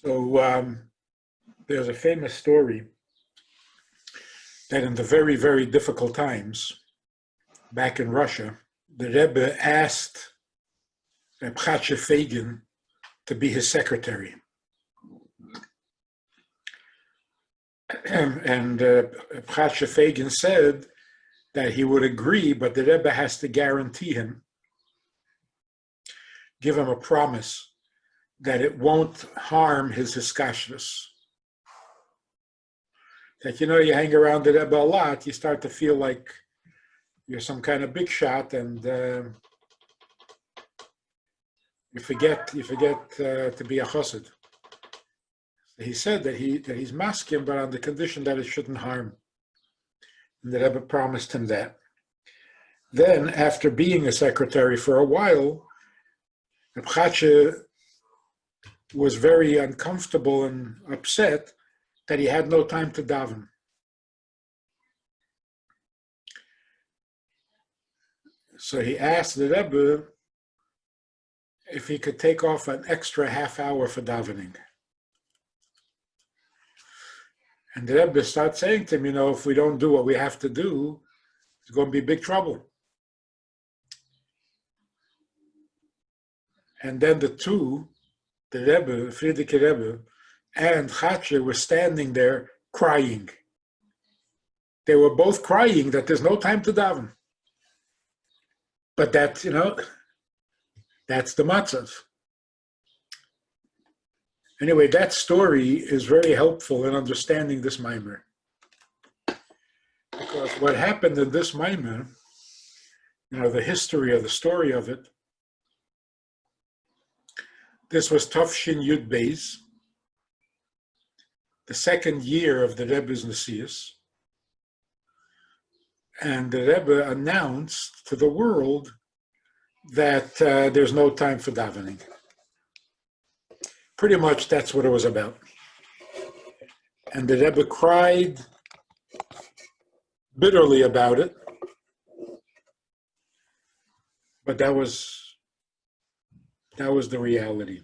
So there's a famous story that in the very, very difficult times back in Russia, the Rebbe asked Parsha Fagin to be his secretary. And Parsha Fagin said that he would agree, but the Rebbe has to guarantee him, give him a promise that it won't harm his hiskashrus. That, you hang around the Rebbe a lot, you start to feel like you're some kind of big shot, and you forget to be a chassid. He said that he's masking, but on the condition that it shouldn't harm. And the Rebbe promised him that. Then, after being a secretary for a while, Reb Chatzah was very uncomfortable and upset that he had no time to daven. So he asked the Rebbe if he could take off an extra half hour for davening. And the Rebbe started saying to him, if we don't do what we have to do, it's going to be big trouble. And then the two, the Rebbe, Friedrich Rebbe, and Chatzah were standing there crying. They were both crying that there's no time to daven. But that, that's the matzav. Anyway, that story is very helpful in understanding this mimer. Because what happened in this mimer, the history of the story of it, this was Tafshin Yud Beis, the second year of the Rebbe's Nesius. And the Rebbe announced to the world that there's no time for davening. Pretty much that's what it was about. And the Rebbe cried bitterly about it. But that was the reality.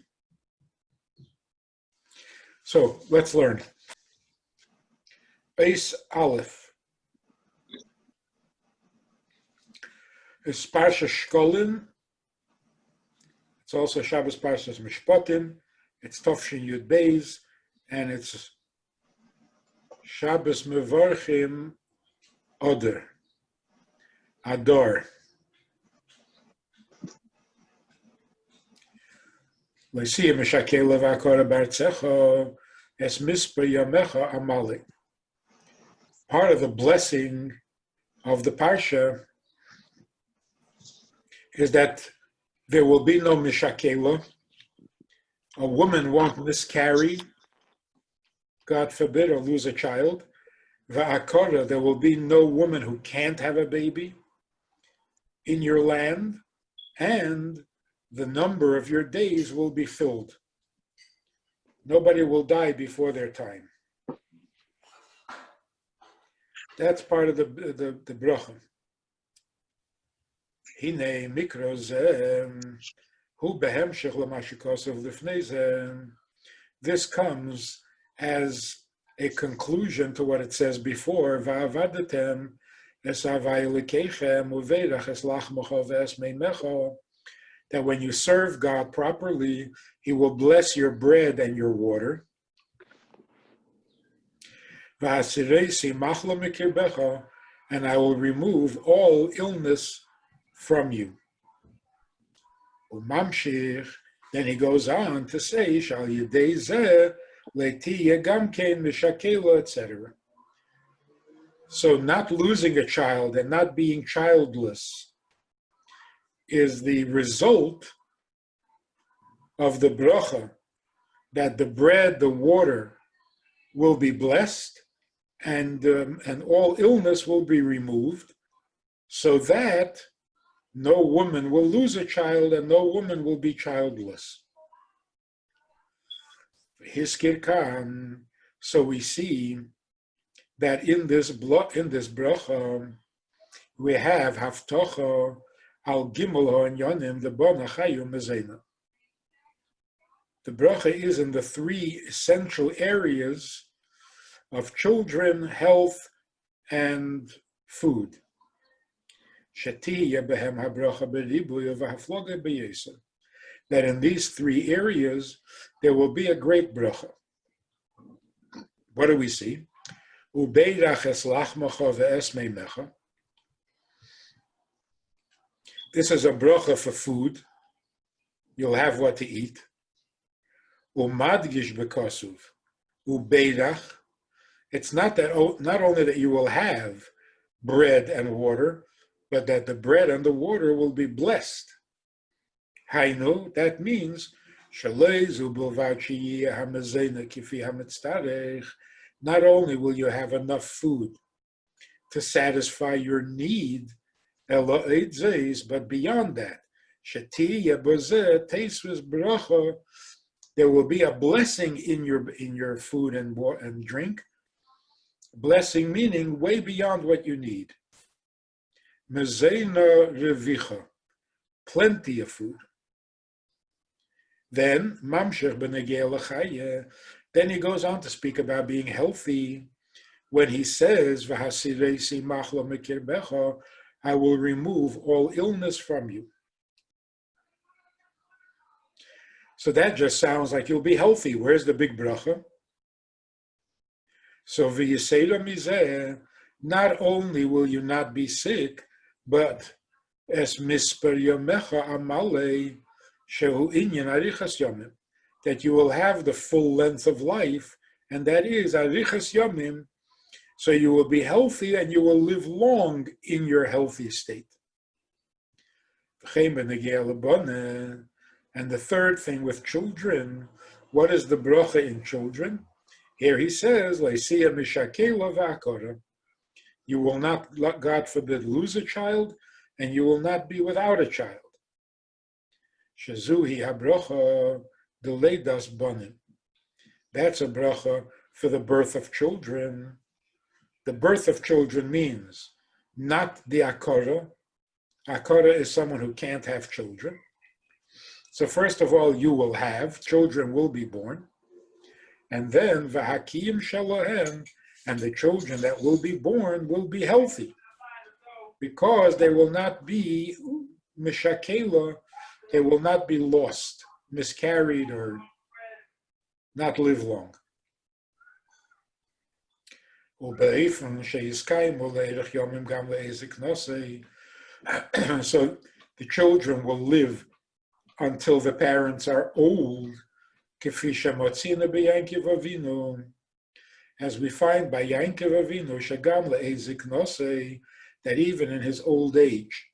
So let's learn. Beis Aleph. It's Parsha Shkolin. It's also Shabbos Parshas Mishpatim. It's Tafshin Yud Beis, and it's Shabbos Mevarchim Oder. Ador. L'siyam mishakela v'akora b'artzecha es mispa yamecha amali. Part of the blessing of the Parsha is that there will be no mishakela. A woman won't miscarry, God forbid, or lose a child. V'akora, there will be no woman who can't have a baby in your land, and the number of your days will be filled. Nobody will die before their time. That's part of the bracha. Hine mikros hu behemshech l'mashikosav lifnei. This comes as a conclusion to what it says before. Va'avadetem es havai elikechem uveirach es lachmocha ve'es meimecha. That when you serve God properly, He will bless your bread and your water. And I will remove all illness from you. Then he goes on to say, etc. So not losing a child and not being childless is the result of the bracha, that the bread, the water will be blessed, and all illness will be removed, so that no woman will lose a child and no woman will be childless. So we see that in this bracha we have haftocha al gimel ha'inyanim the bona chayu mezena. The bracha is in the three essential areas of children, health, and food. That in these three areas, there will be a great bracha. What do we see? This is a bracha for food. You'll have what to eat. Umadgish bekasuv. Ubeidach. It's not only that you will have bread and water, but that the bread and the water will be blessed. Hainu, that means not only will you have enough food to satisfy your need, but beyond that, there will be a blessing in your food and drink. Blessing meaning way beyond what you need. Mezena revicha, plenty of food. Then mamshech b'negei l'chayeh. Then he goes on to speak about being healthy when he says, "V'hasiresi machla mikirbecha," I will remove all illness from you. So that just sounds like you'll be healthy. Where's the big bracha? So v'yisera mizeh, not only will you not be sick, but es misper yomecha amale shehu inyan arichas yomim, that you will have the full length of life, and that is arichas yomim. So you will be healthy and you will live long in your healthy state. And the third thing with children, what is the bracha in children? Here he says, you will not, God forbid, lose a child, and you will not be without a child. Shazuhi habracha deleidas banim. That's a bracha for the birth of children. The birth of children means not the akara. Akara is someone who can't have children. So first of all, you will have, children will be born. And then, v'hakim shalahem, and the children that will be born will be healthy. Because they will not be mishakela, they will not be lost, miscarried, or not live long. So the children will live until the parents are old, as we find by Yankov Avinu, that even in his old age,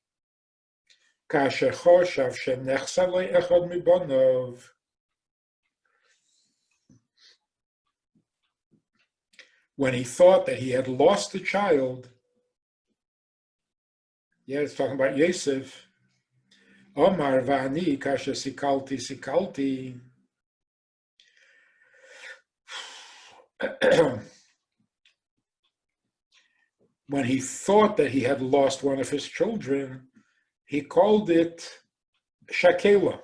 when he thought that he had lost a child, it's talking about Yosef, Omar va'ani kasha sikalti. When he thought that he had lost one of his children, he called it shakela.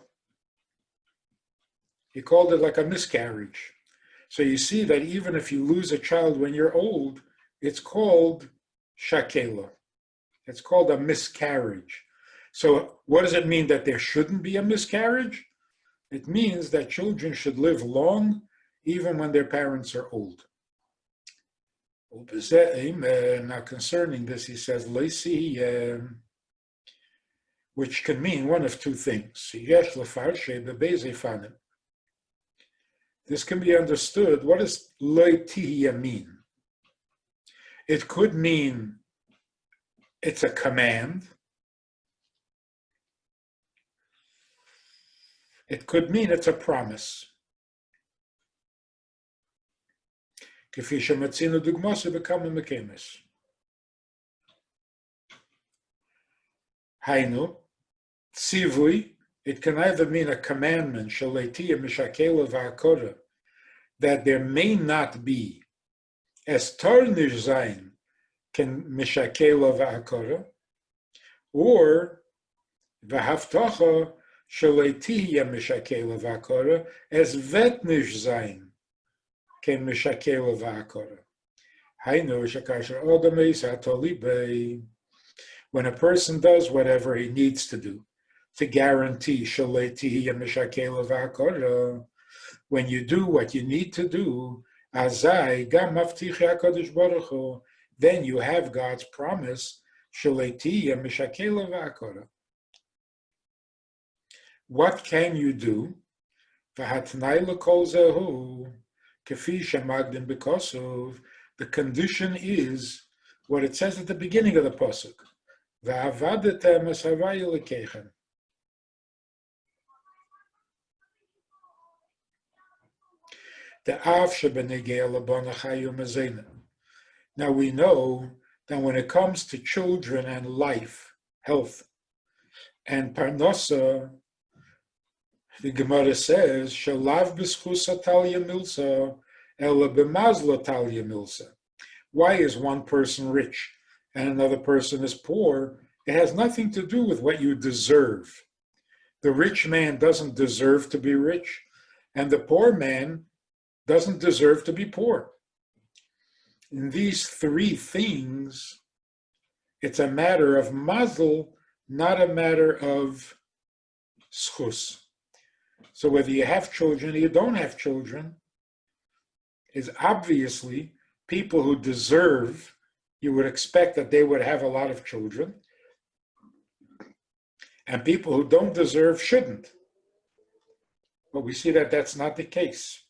He called it like a miscarriage. So you see that even if you lose a child when you're old, it's called shakela. It's called a miscarriage. So what does it mean that there shouldn't be a miscarriage? It means that children should live long even when their parents are old. Now concerning this, he says, which can mean one of two things. This can be understood. What does loitihya mean? It could mean it's a command. It could mean it's a promise. Hainu, tzivui, it can either mean a commandment, that there may not be as tarnish zayin can mishakela va'akora, or v'haftacha Shaletiya mishakela v'akora es vet nish zayin ken mishakela v'akora. Hainu shakasher odameis atolibei. When a person does whatever he needs to do to guarantee shaletiya mishakela v'akora, when you do what you need to do, azai gam maftichi HaKadosh Baruch Hu, then you have God's promise, shaletiya mishakela v'akora. What can you do? V'hatnai l'kol zehu, kefi shemagdim b'kosov. The condition is what it says at the beginning of the pasuk. V'avadetem es havaya l'keichem. Now we know that when it comes to children and life, health, and parnasa, the Gemara says, "Shalav b'schus talya milsa, ela b'mazla talya milsa." Why is one person rich and another person is poor? It has nothing to do with what you deserve. The rich man doesn't deserve to be rich, and the poor man doesn't deserve to be poor. In these three things, it's a matter of mazel, not a matter of schus. So whether you have children or you don't have children, is obviously people who deserve, you would expect that they would have a lot of children, and people who don't deserve shouldn't. But we see that that's not the case.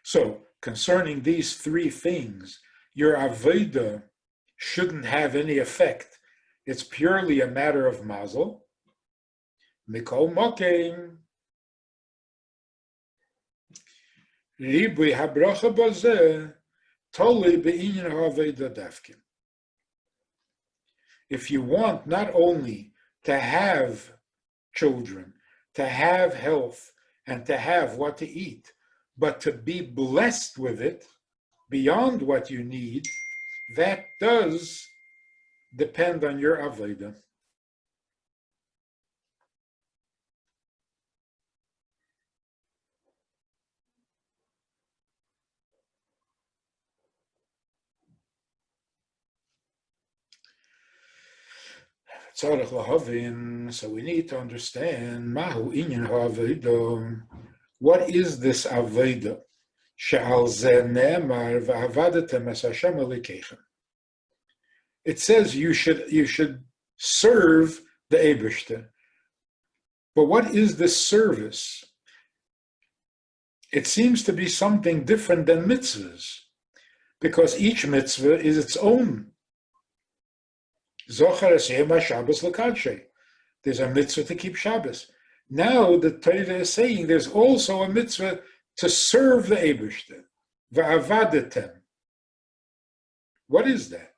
So, concerning these three things, your avodah shouldn't have any effect. It's purely a matter of mazel. Mikol mokeim. Ribui habracha bazeh toli be'inyan ha'avodah dafkin. If you want not only to have children, to have health, and to have what to eat, but to be blessed with it beyond what you need, that does depend on your avodah. So we need to understand mahu inyan ha'avodah. What is this avodah? It says you should serve the Eibishter. But what is this service? It seems to be something different than mitzvahs, because each mitzvah is its own. There's a mitzvah to keep Shabbos. Now the Torah is saying there's also a mitzvah to serve the Eibishter. Va'avadetem. What is that?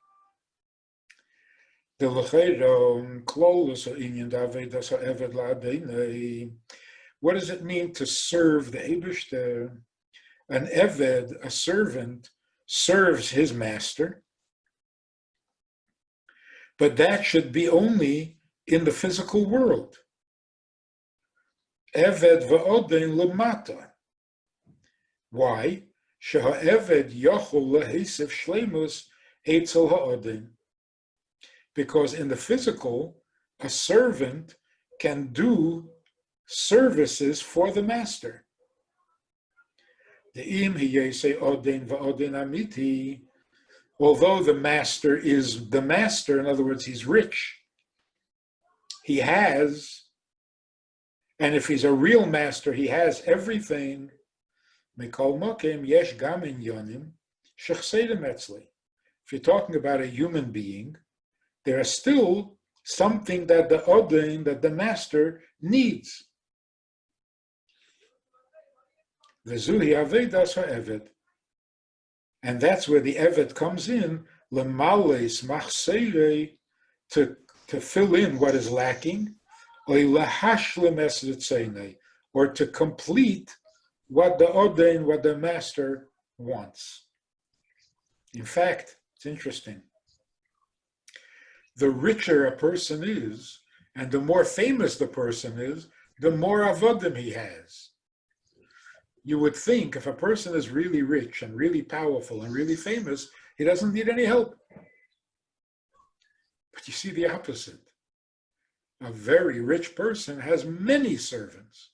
What does it mean to serve the Eibishter? An eved, a servant, serves his master, but that should be only in the physical world. Eved va'odein lemata. Why? Sheha'eved yochol lehisif shleimus eitzel ha'odein. Because in the physical, a servant can do services for the master. Although the master is the master, in other words, he's rich, he has, and if he's a real master, he has everything. If you're talking about a human being, there is still something that the Odin, that the master needs. And that's where the Eved comes in, to fill in what is lacking, or to complete what the Odin, what the master wants. In fact, it's interesting. the richer a person is, and the more famous the person is, the more avodim he has. You would think if a person is really rich and really powerful and really famous, he doesn't need any help. But you see the opposite. A very rich person has many servants.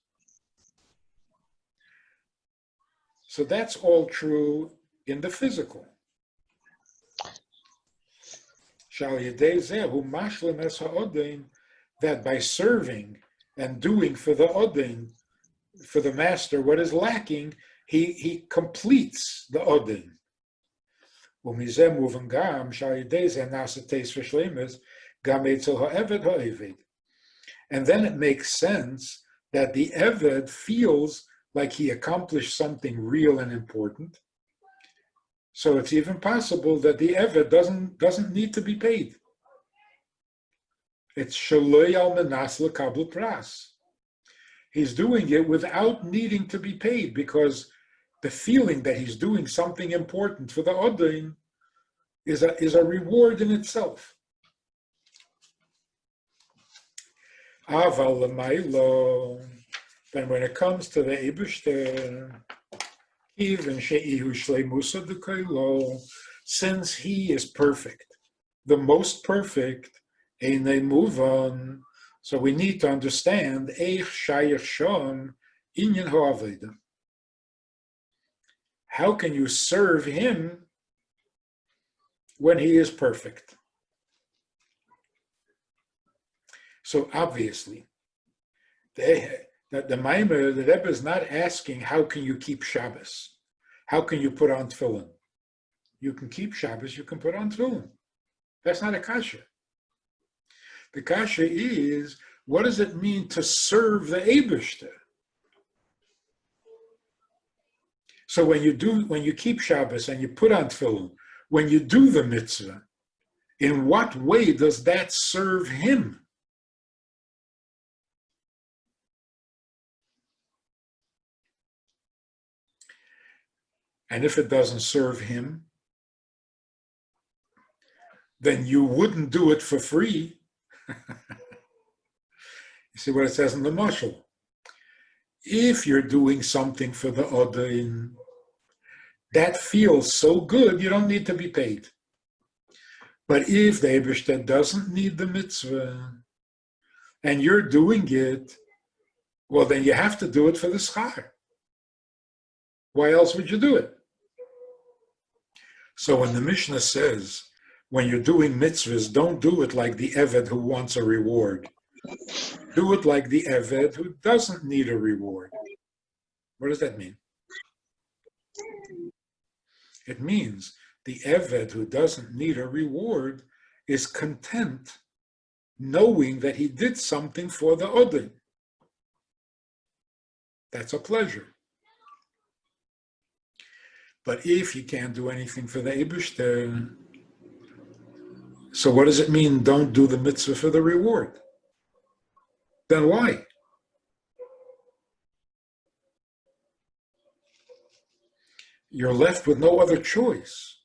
So that's all true in the physical. That by serving and doing for the odin, for the master, what is lacking, he completes the odin. And then it makes sense that the Eved feels like he accomplished something real and important. So it's even possible that the Eved doesn't need to be paid. It's Shaloi al Menas L'Kabel Pras. He's doing it without needing to be paid because the feeling that he's doing something important for the Odin is a reward in itself. Aval l'maylo, then when it comes to the Eibishter, even she'ihu shleimusa d'koilo, since he is perfect, the most perfect, einei muvan, so we need to understand eich shayich shon inyan ha'aveda. How can you serve him when he is perfect? So obviously, the Maimer, the Rebbe is not asking, how can you keep Shabbos? How can you put on tefillin? You can keep Shabbos, you can put on tefillin. That's not a kasha. The kasha is, what does it mean to serve the Eibishter? So when you keep Shabbos and you put on tefillin, when you do the mitzvah, in what way does that serve him? And if it doesn't serve him, then you wouldn't do it for free. You see what it says in the mashal. If you're doing something for the Odin, that feels so good, you don't need to be paid. But if the Eibishter doesn't need the mitzvah, and you're doing it, well, then you have to do it for the schar. Why else would you do it? So when the Mishnah says, when you're doing mitzvahs, don't do it like the Eved who wants a reward. Do it like the Eved who doesn't need a reward. What does that mean? It means the Eved who doesn't need a reward is content knowing that he did something for the Odin. That's a pleasure. But if you can't do anything for the Eibishter, so what does it mean, don't do the mitzvah for the reward? Then why? You're left with no other choice.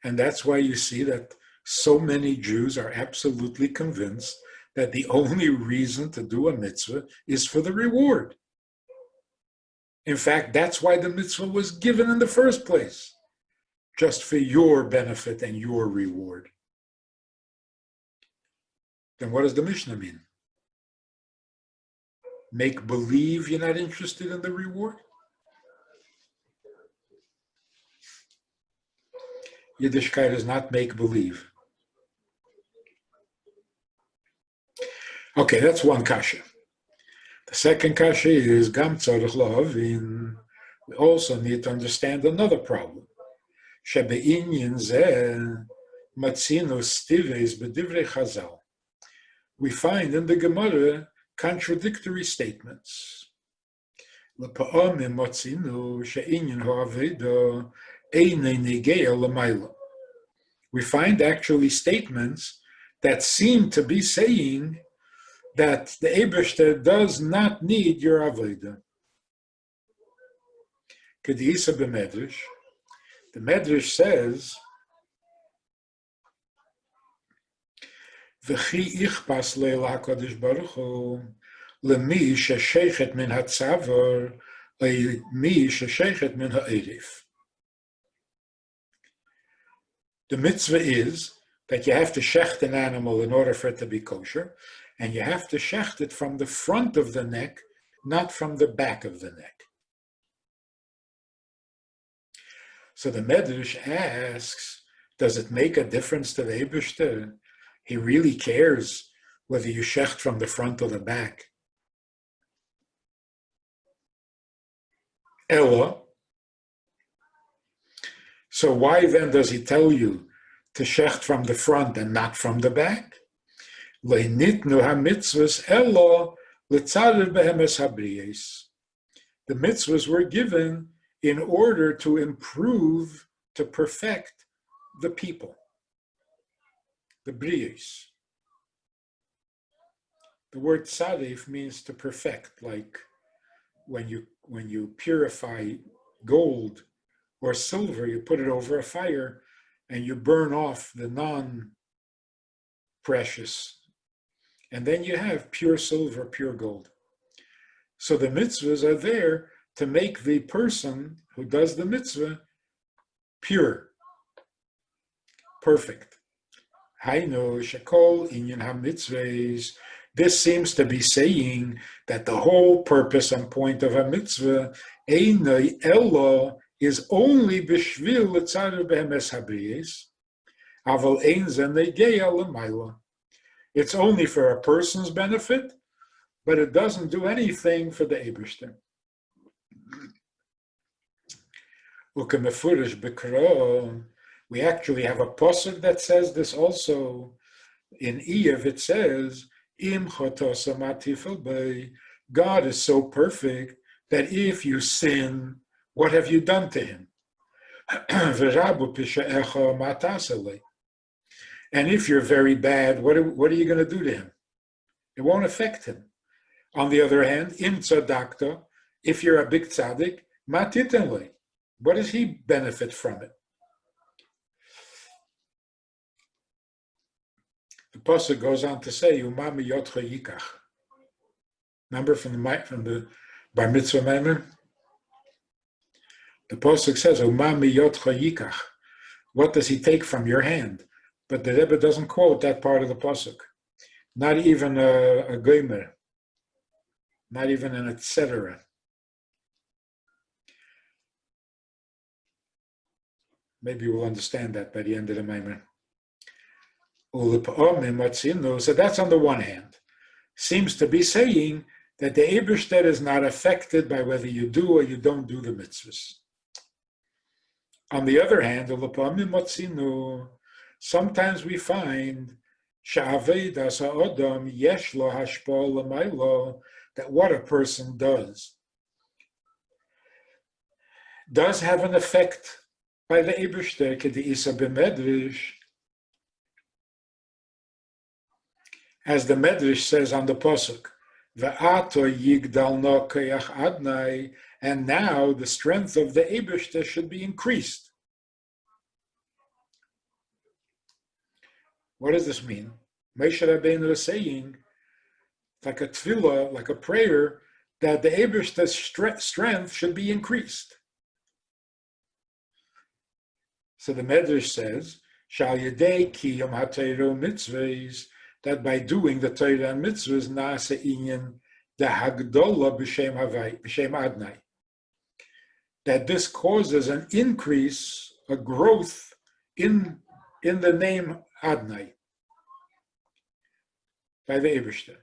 And that's why you see that so many Jews are absolutely convinced that the only reason to do a mitzvah is for the reward. In fact, that's why the mitzvah was given in the first place, just for your benefit and your reward. Then what does the Mishnah mean? Make believe you're not interested in the reward? Yiddishkeit is not make believe. Okay, that's one kasha. The second kasha is gam tzarich la'avin. We also need to understand another problem. Shebe'inyin zeh matzinu stives b'divrei Chazal. We find in the Gemara contradictory statements. L'pa'amim matzinu she'inyin ha'aveda einei negeya l'mayla. We find actually statements that seem to be saying that the Eibishter does not need your avodah. Kedisa b'medrash, the Medrash says, V'chi ichpas leil HaKadosh Baruch Hu lemi shesheichet min hatzavar mi shesheichet min ha'erif. The mitzvah is that you have to shecht an animal in order for it to be kosher, and you have to shecht it from the front of the neck, not from the back of the neck. So the Medrash asks, does it make a difference to the Eibishter? He really cares whether you shecht from the front or the back. Ella. So why then does he tell you to shecht from the front and not from the back? Leinitnu ha-mitzvahs ella l'tzarev behemes habriyos. The mitzvahs were given in order to improve, to perfect the people, the briyos. The word tzaref means to perfect, like when you purify gold or silver, you put it over a fire and you burn off the non-precious. And then you have pure silver, pure gold. So the mitzvahs are there to make the person who does the mitzvah pure, perfect. Hainu shekol inyan ha-mitzvahs. This seems to be saying that the whole purpose and point of a mitzvah, einay ella, is only b'shvil l'tzarev behemes habriyos, aval ein ze negeya l'mayla. It's only for a person's benefit, but it doesn't do anything for the Eibishter. Ukemefurish b'kra, we actually have a pasuk that says this also. In Iyov it says, Im chotosa matifel bei, God is so perfect that if you sin, what have you done to him? V'rabu pisha'echa matasele. And if you're very bad, what are you going to do to him? It won't affect him. On the other hand, im tzadakta, if you're a big tzaddik, matitenle. What does he benefit from it? The pasuk goes on to say, "Umami yotcha yikach." Remember from the bar mitzvah AMER? The pasuk says, "Umami yotcha yikach." What does he take from your hand? But the Rebbe doesn't quote that part of the pasuk. Not even a gomer. Not even an etc. Maybe we'll understand that by the end of the AMER. So that's on the one hand. Seems to be saying that the Eibishter is not affected by whether you do or you don't do the mitzvahs. On the other hand, sometimes we find that what a person does have an effect by the Eibishter, k'de'isa b'medrash, as the Medrash says on the pasuk, "Ve'ato yigdal no koyach adnai," and now the strength of the Eibishter should be increased. What does this mean? Moshe Rabbeinu is saying, like a tefillah, like a prayer, that the Eibishter's strength should be increased. So the Medrash says, "Shal yedei kiyum ha'Torah mitzvahs," that by doing the Torah and mitzvahs, na'aseh inyan the hagdola b'shem adnai, that this causes an increase, a growth in the name Adnai by the Eibishter.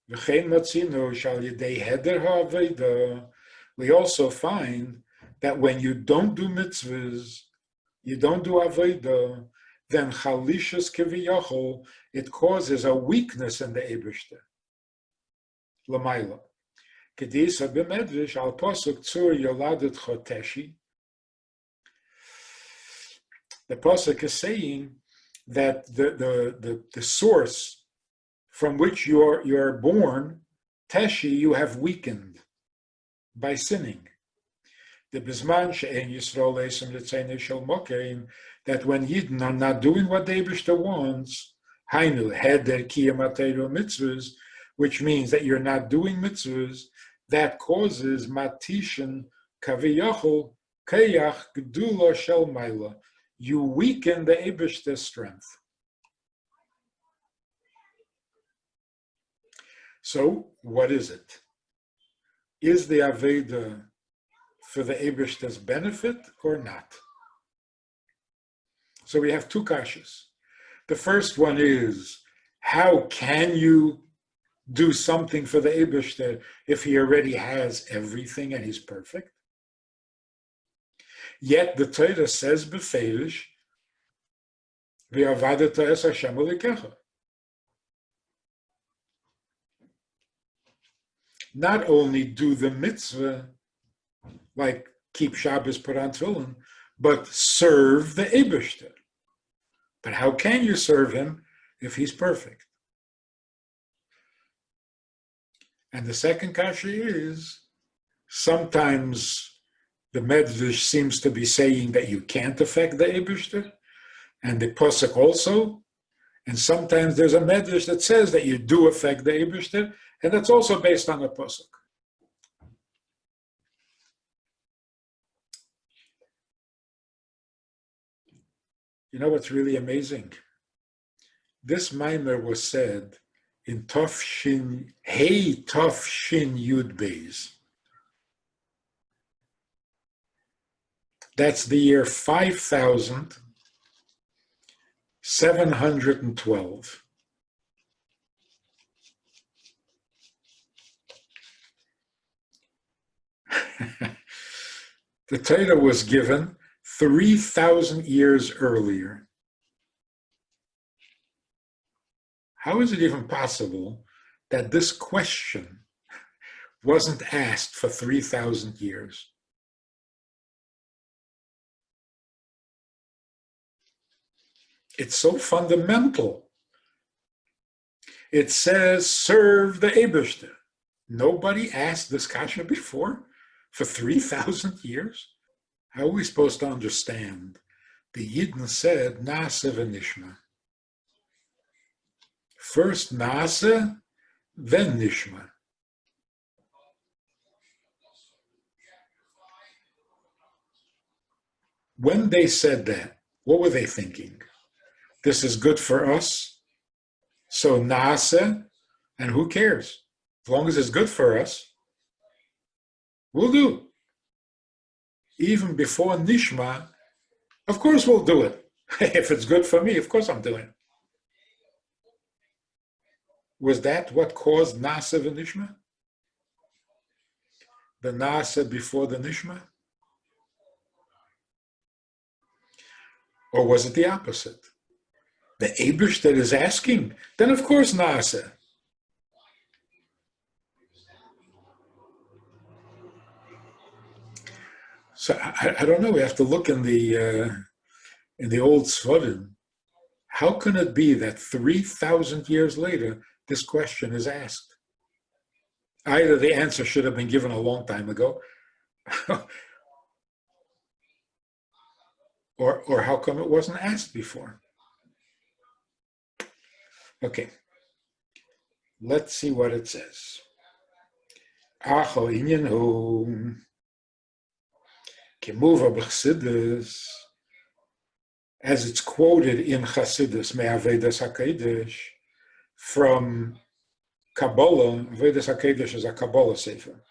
V'chein matzinu shal yedei heder ha'aveda. We also find that when you don't do mitzvahs, you don't do aveda, then chalishas kiviyachol, it causes a weakness in the Eibishter. L'mayla. Kedisa b'medrash al pasuk tzur yoladet choteshi. The pasuk is saying that the source from which you're born, teshi, you have weakened by sinning. The bisman she'en Yisrael esim l'tzeinei shel mokeim, that when Yidden are not doing what the Eibishter wants, Hainu heder kiyamatero mitzvahs, which means that you're not doing mitzvahs, that causes matishin kaviyochel kayach gdula shel maila. You weaken the Eibishter's strength. So, what is it? Is the Aveda for the Eibishter's benefit or not? So we have two kashas. The first one is, how can you do something for the Eibishter if he already has everything and he's perfect? Yet the Torah says befeirish, v'avadata es Hashem elikecha. Not only do the mitzvah, like keep Shabbos, put on tefillin, but serve the Eibishter. But how can you serve him if he's perfect? And the second kasha is, sometimes the Medrash seems to be saying that you can't affect the Eibishter, and the Pasuk also, and sometimes there's a Medrash that says that you do affect the Eibishter, and that's also based on the Pasuk. You know what's really amazing? This Maimer was said in Tov Shin Yud Beis. That's the year 5712. The Torah was given 3,000 years earlier. How is it even possible that this question wasn't asked for 3,000 years? It's so fundamental. It says, serve the Eibishter. Nobody asked this kasha before for 3,000 years? How are we supposed to understand? The Yidden said, Nase v'nishma. First Nase, then Nishma. When they said that, what were they thinking? This is good for us, so Nase, and who cares? As long as it's good for us, we'll do. Even before Nishma, of course we'll do it. If it's good for me, of course I'm doing it. Was that what caused Nase v'Nishma? The Nase before the Nishma? Or was it the opposite? The Eibishter is asking, then of course Nase. So I don't know. We have to look in the old Sfarim. How can it be that 3,000 years later this question is asked? Either the answer should have been given a long time ago, or how come it wasn't asked before? Okay, let's see what it says. Acho inyan hu. As it's quoted in Chassidus, Me'avedas HaKadosh, from Kabbalah. Avedas HaKadosh is a Kabbalah sefer.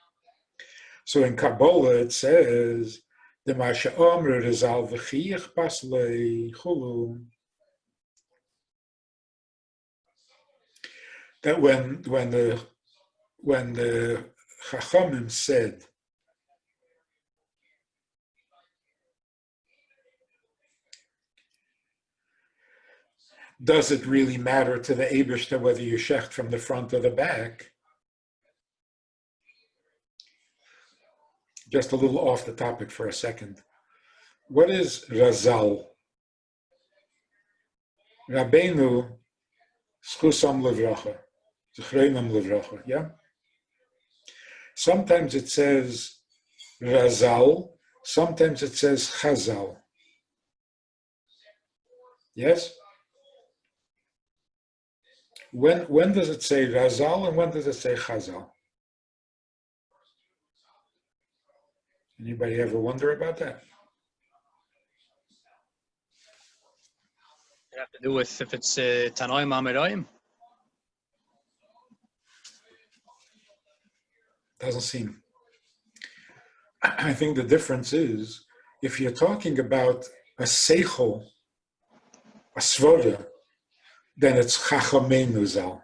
So in Kabbalah it says, the Masha Omer Rizal V'chiyach Paslei Chulu, that when the Chachamim said, does it really matter to the Eibishter whether you shecht from the front or the back? Just a little off the topic for a second. What is Razal? Rabbeinu Schusam Levracha, Zechreinam Levracha, yeah? Sometimes it says Razal, sometimes it says Chazal. Yes? When does it say Razal and when does it say Chazal? Anybody ever wonder about that? It have to do with if it's Tanoim Amirayim. Doesn't seem. I think the difference is if you're talking about a seichel, a svoda, then it's Chachamenu Zal,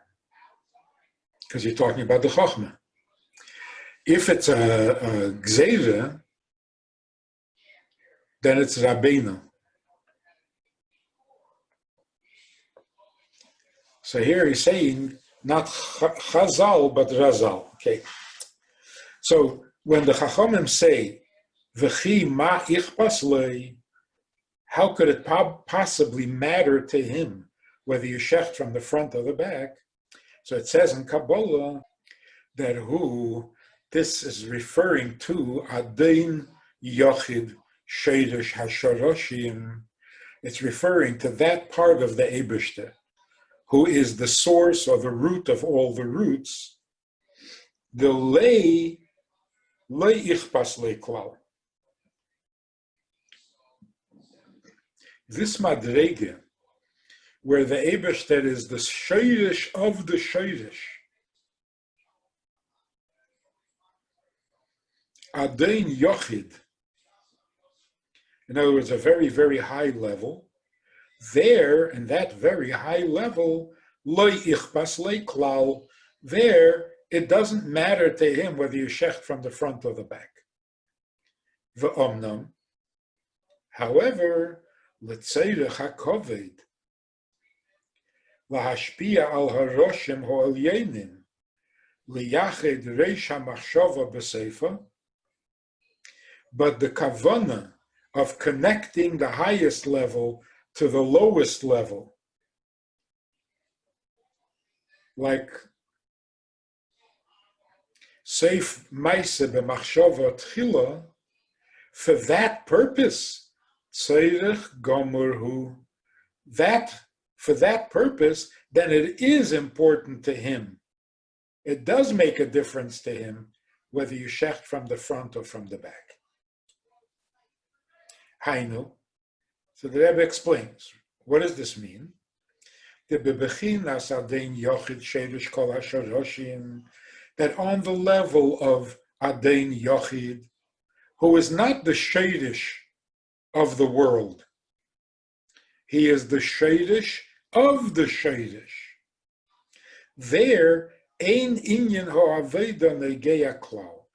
because you're talking about the Chachma. If it's a Gzeira, then it's Rabbeinu. So here he's saying not Chazal, but Razal. Okay. So when the Chachamim say, V'chi ma ichpas lei, how could it possibly matter to him whether you shecht from the front or the back? So it says in Kabbalah that this is referring to Adain Yochid Sheidish Hashoroshim. It's referring to that part of the Eibishter, who is the source or the root of all the roots. The lei ichpas lei klal. This madrege, where the Eibishter is the Sheidish of the Sheidish, Adain Yochid, in other words, a very, very high level, there, in that very high level, Loi ichpas lei klal, there, it doesn't matter to him whether you shecht from the front or the back. V'omnam, however, l'tzeirech hakoved, lahashpia al haroshim ho'elyenim, liyached reish hamachshava b'seifa, but the kavana of connecting the highest level to the lowest level, like Seif Maise b'machshava tchila, for that purpose, tzorech gomer for that purpose, then it is important to him. It does make a difference to him whether you shecht from the front or from the back. Hainu. So the Rebbe explains, what does this mean? That on the level of Adain Yochid, who is not the Sheidish of the world, he is the Sheidish of the Sheidish. There, ein inyan ha'aveda negeya klal.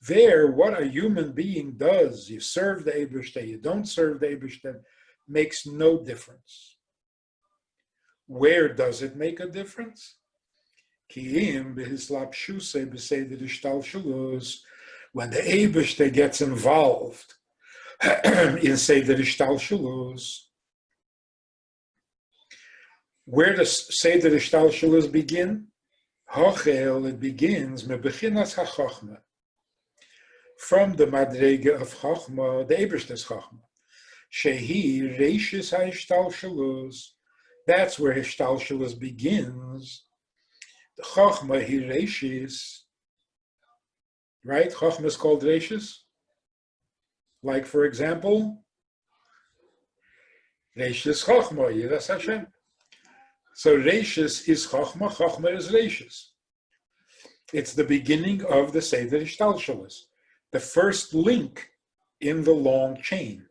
There, what a human being does, you serve the Eibishter, you don't serve the Eibishter, makes no difference. Where does it make a difference? When the Eibishter gets involved in Seder Ishtalshelus, where does Seder Ishtalshelus begin? It begins mebechinas hachachma, from the madrege of chachma, the Eibishter's chachma. Shehi reishis ha'ishtalshelus, that's where Ishtalshelus begins. The chachma hi reishis, right? Chachma is called reishis. Like, for example, reishis chachma, yiras Hashem. So reishis is chachma, chachma is reishis. It's the beginning of the Seder Ishtalshelus, the first link in the long chain.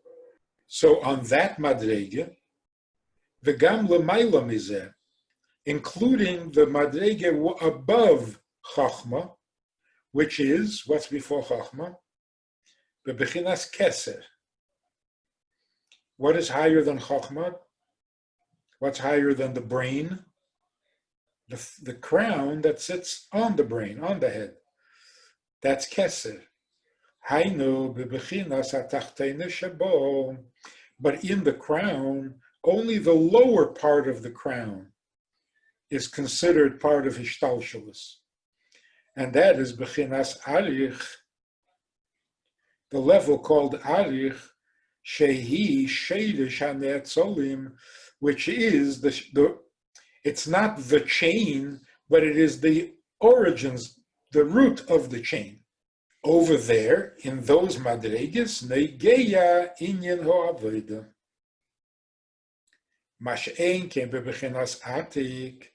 So on that madrege, the gam l'mayla mizeh, including the madrege above chachma, which is, what's before chachma? The bechinas keser. What is higher than chachma? What's higher than the brain? The crown that sits on the brain, on the head. That's keser. Hainu bebechinas hatachtene shabo. But in the crown, only the lower part of the crown is considered part of Ishtalshelus. And that is bechinas arich, the level called arich, shehi sheidish hane'etzolim, which is It's not the chain, but it is the origins, the root of the chain. Over there, in those madreges, negeya inyan ho'aveda. Mash'ein ken bebechinas atik,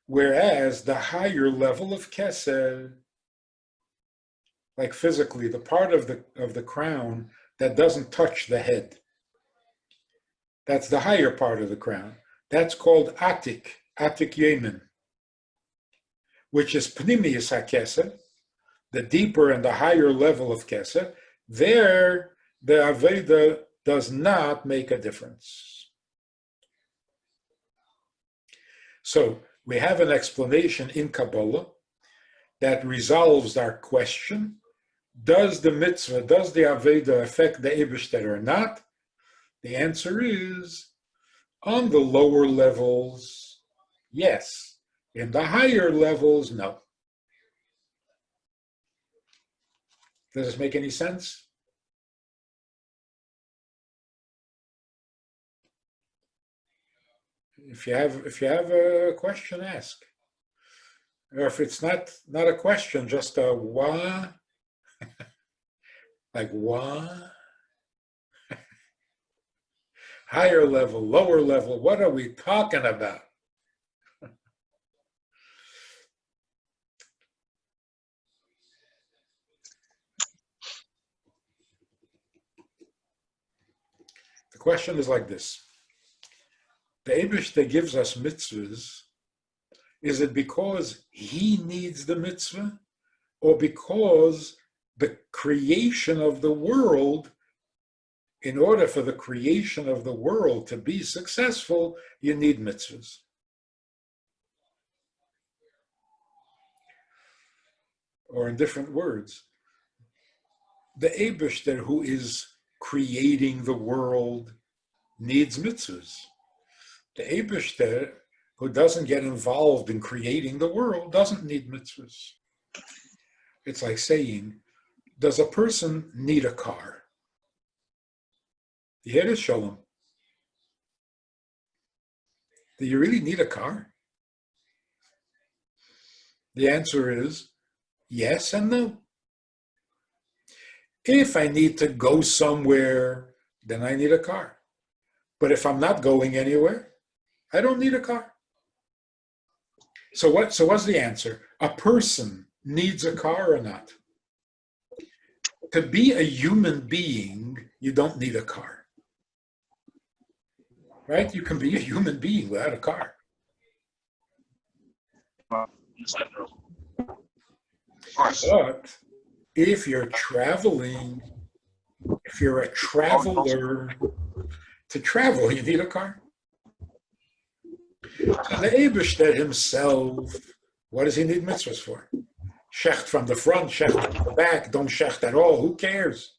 whereas the higher level of keser, like physically, the part of the crown that doesn't touch the head, that's the higher part of the crown. That's called atik yemen, which is pnimius hakeser, the deeper and the higher level of keser. There, the aveda does not make a difference. So we have an explanation in Kabbalah that resolves our question: does the mitzvah, does the aveda affect the Eibishter or not? The answer is, on the lower levels, yes. In the higher levels, no. Does this make any sense? If you have a question, ask. Or if it's not a question, just a what? Like what? Higher level, lower level, what are we talking about? The question is like this. The Eibishter gives us mitzvahs. Is it because he needs the mitzvah, or because the creation of the world, in order for the creation of the world to be successful, you need mitzvahs? Or in different words, the Eibishter who is creating the world needs mitzvahs. The Eibishter who doesn't get involved in creating the world doesn't need mitzvahs. It's like saying, does a person need a car? You hear this, Shalom? Do you really need a car? The answer is yes and no. If I need to go somewhere, then I need a car. But if I'm not going anywhere, I don't need a car. So what's the answer? A person needs a car or not? To be a human being, you don't need a car. Right? You can be a human being without a car. But if you're traveling, if you're a traveler, to travel, you need a car. So the Eibishter himself, what does he need mitzvahs for? Shecht from the front, shecht from the back, don't shecht at all, who cares?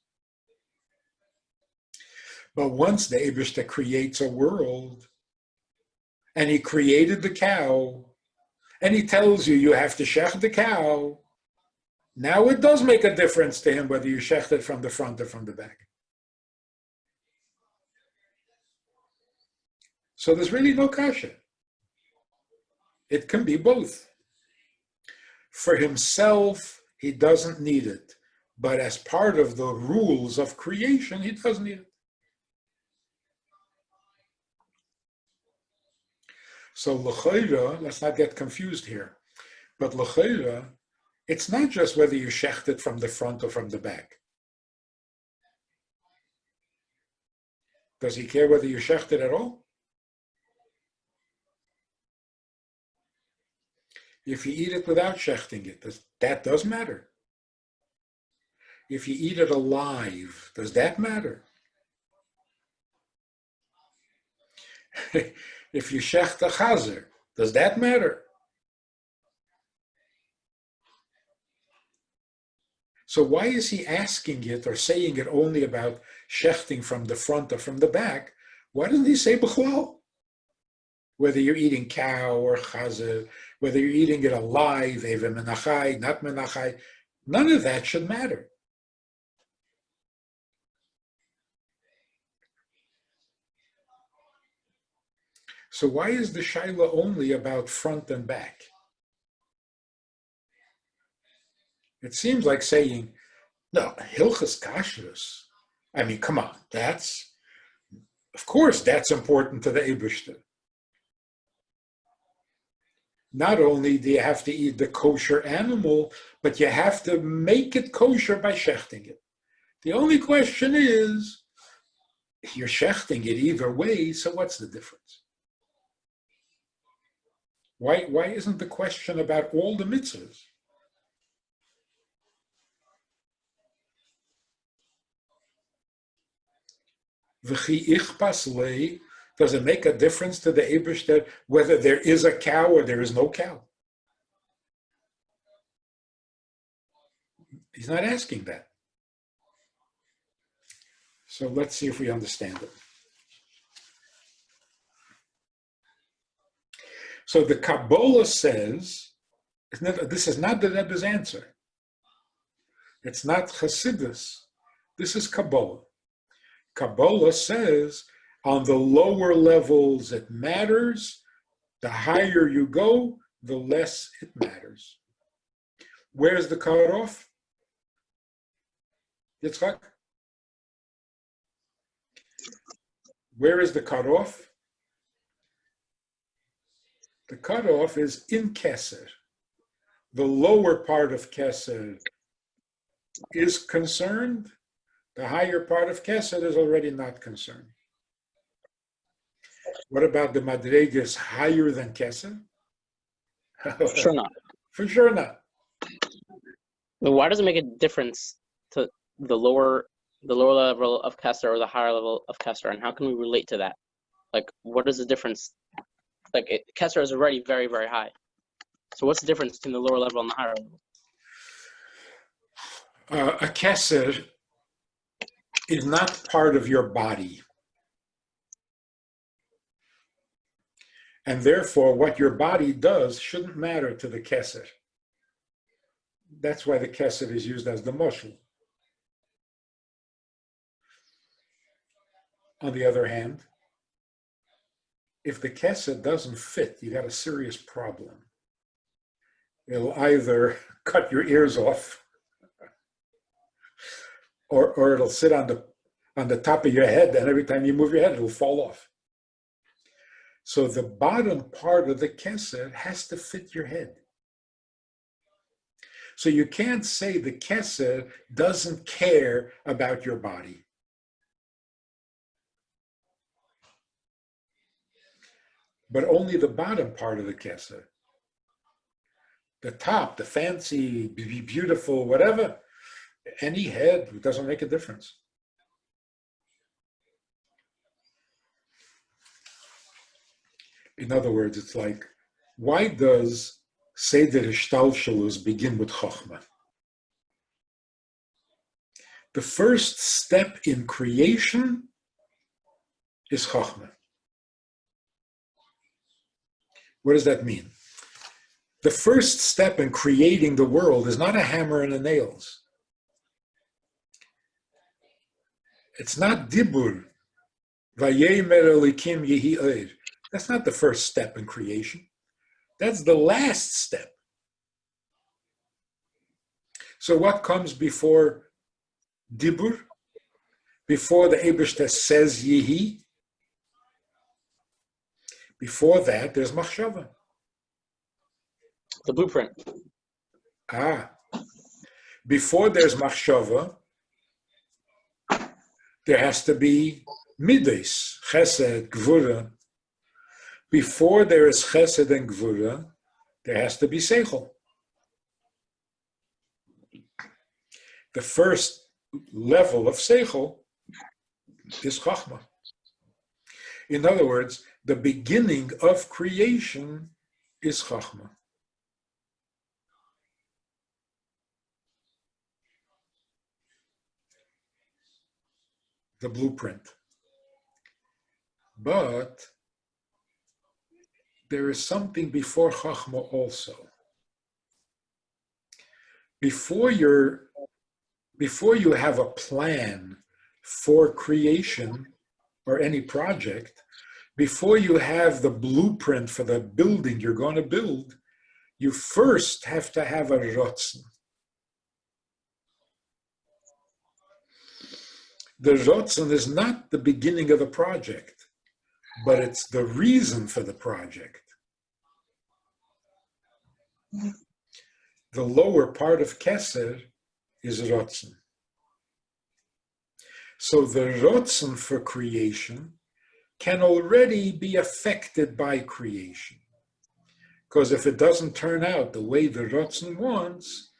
But once the Eibishter creates a world, and he created the cow, and he tells you have to shecht the cow, now it does make a difference to him whether you shecht it from the front or from the back. So there's really no kasha. It can be both. For himself, he doesn't need it. But as part of the rules of creation, he does need it. So l'chayra, let's not get confused here, but l'chayra, it's not just whether you shecht it from the front or from the back. Does he care whether you shecht it at all? If you eat it without shechting it, that does matter. If you eat it alive, does that matter? If you shecht a chazer, does that matter? So why is he asking it or saying it only about shechting from the front or from the back? Why doesn't he say b'chlal? Whether you're eating cow or chazer, whether you're eating it alive, eva menachai, not menachai, none of that should matter. So why is the shaila only about front and back? It seems like saying, no, hilchas kashrus. I mean, come on, of course that's important to the Eibishter. Not only do you have to eat the kosher animal, but you have to make it kosher by shechting it. The only question is, you're shechting it either way, so what's the difference? Why isn't the question about all the mitzvahs? V'chi ichpas lei, does it make a difference to the Eibishter whether there is a cow or there is no cow? He's not asking that. So let's see if we understand it. So the Kabbalah says, this is not the Rebbe's answer. It's not Chassidus. This is Kabbalah. Kabbalah says, on the lower levels it matters. The higher you go, the less it matters. Where's the cutoff? Yitzchak? Where is the cutoff? The cutoff is in Keser. The lower part of Keser is concerned. The higher part of Keser is already not concerned. What about the Madregas higher than Keser? For sure not. For sure not. But why does it make a difference to the lower level of Kesser or the higher level of Kesser, and how can we relate to that? Like, what is the difference? Like, Kesser is already very, very high. So what's the difference between the lower level and the higher level? A Keser is not part of your body. And therefore, what your body does shouldn't matter to the Keser. That's why the Keser is used as the moshel. On the other hand, if the Keser doesn't fit, you got a serious problem. It'll either cut your ears off, or it'll sit on the top of your head, and every time you move your head, it'll fall off. So the bottom part of the Keser has to fit your head. So you can't say the Keser doesn't care about your body. But only the bottom part of the Keser. The top, the fancy, beautiful, whatever, any head, it doesn't make a difference. In other words, it's like, why does Seder Ishtalshalus begin with Chochmah? The first step in creation is Chochmah. What does that mean? The first step in creating the world is not a hammer and a nails. It's not Dibur, Vayemer Elikim Yehi Eir. That's not the first step in creation. That's the last step. So what comes before Dibur? Before the Eibishter says Yehi? Before that, there's Machshava. The blueprint. Before there's Machshava, there has to be Midas, Chesed, Gvura. Before there is Chesed and Gvura, there has to be Seichel. The first level of Seichel is Chachma. In other words, the beginning of creation is Chachma. The blueprint. But there is something before Chachma also. Before you have a plan for creation or any project, before you have the blueprint for the building you're going to build, you first have to have a rotzen. The rotzen is not the beginning of the project, but it's the reason for the project. The lower part of Keser is rotzen. So the rotzen for creation can already be affected by creation. Because if it doesn't turn out the way the rotzen wants,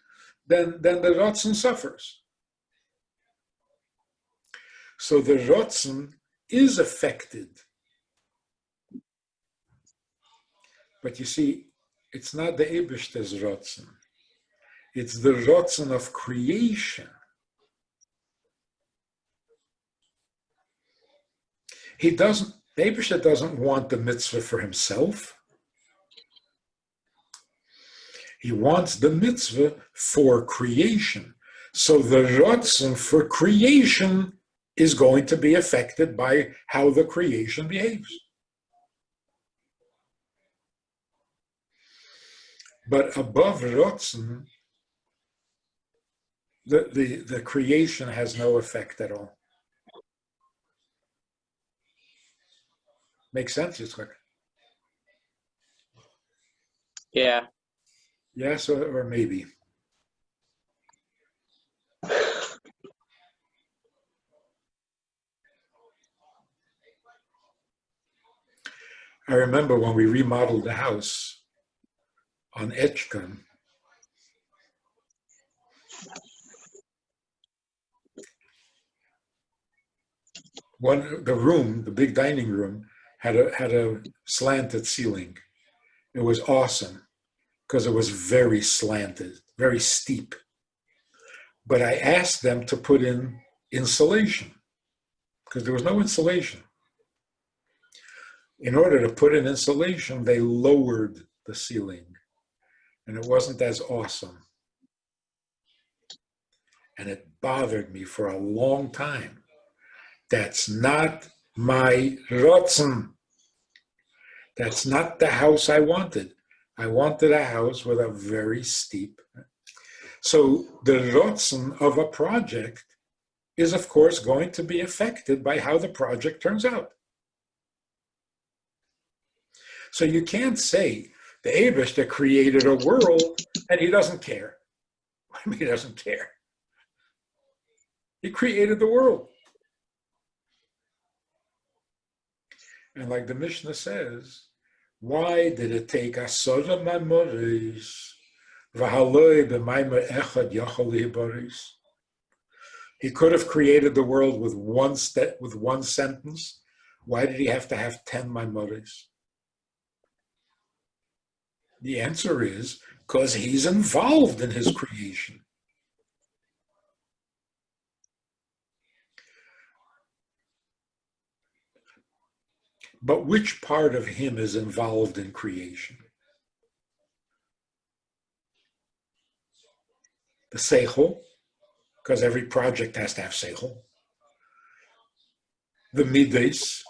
then the rotzen suffers. So the rotzen is affected. But you see, it's not the Eibishter's rotzen. It's the rotzen of creation. The Eibishter doesn't want the mitzvah for himself. He wants the mitzvah for creation. So the rotzen for creation is going to be affected by how the creation behaves. But above rotzen, the creation has no effect at all. Makes sense, Yitzchak? Yeah. Yes, or maybe. I remember when we remodeled the house on Etchkan, the big dining room, had a slanted ceiling. It was awesome because it was very slanted, very steep. But I asked them to put in insulation because there was no insulation. In order to put in insulation, they lowered the ceiling, and it wasn't as awesome. And it bothered me for a long time. That's not my rotzen. That's not the house I wanted. I wanted a house with a very steep. So the rotzen of a project is, of course, going to be affected by how the project turns out. So you can't say the Eibishter created a world and he doesn't care. I mean, he doesn't care. He created the world. And like the Mishnah says, why did it take Asora Mamoris v'haloi b'maimer echad yachol lihibaris? He could have created the world with one sentence. Why did he have to have 10 Maimoris? The answer is because he's involved in his creation. But which part of him is involved in creation? The seichel, because every project has to have seichel. The midas,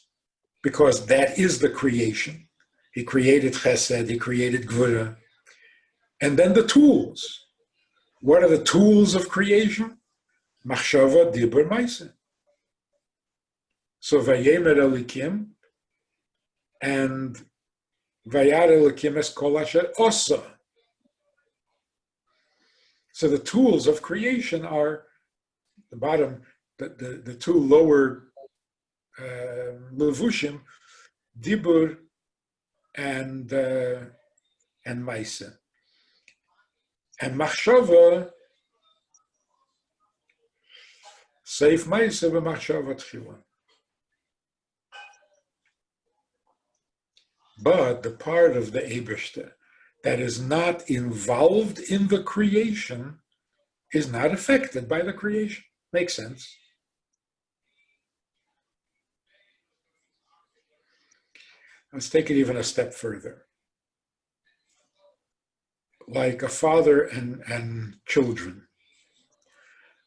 because that is the creation. He created chesed, he created gvura. And then the tools. What are the tools of creation? Machshava, dibur, maaseh. So vayemer elikim, and vayar elikim es kol asher osa. So the tools of creation are the bottom, the two lower levushim, dibur and maaseh. And machshava, seif maaseh v'machshava tchila. But the part of the Eibishter that is not involved in the creation is not affected by the creation. Makes sense. Let's take it even a step further. Like a father and children.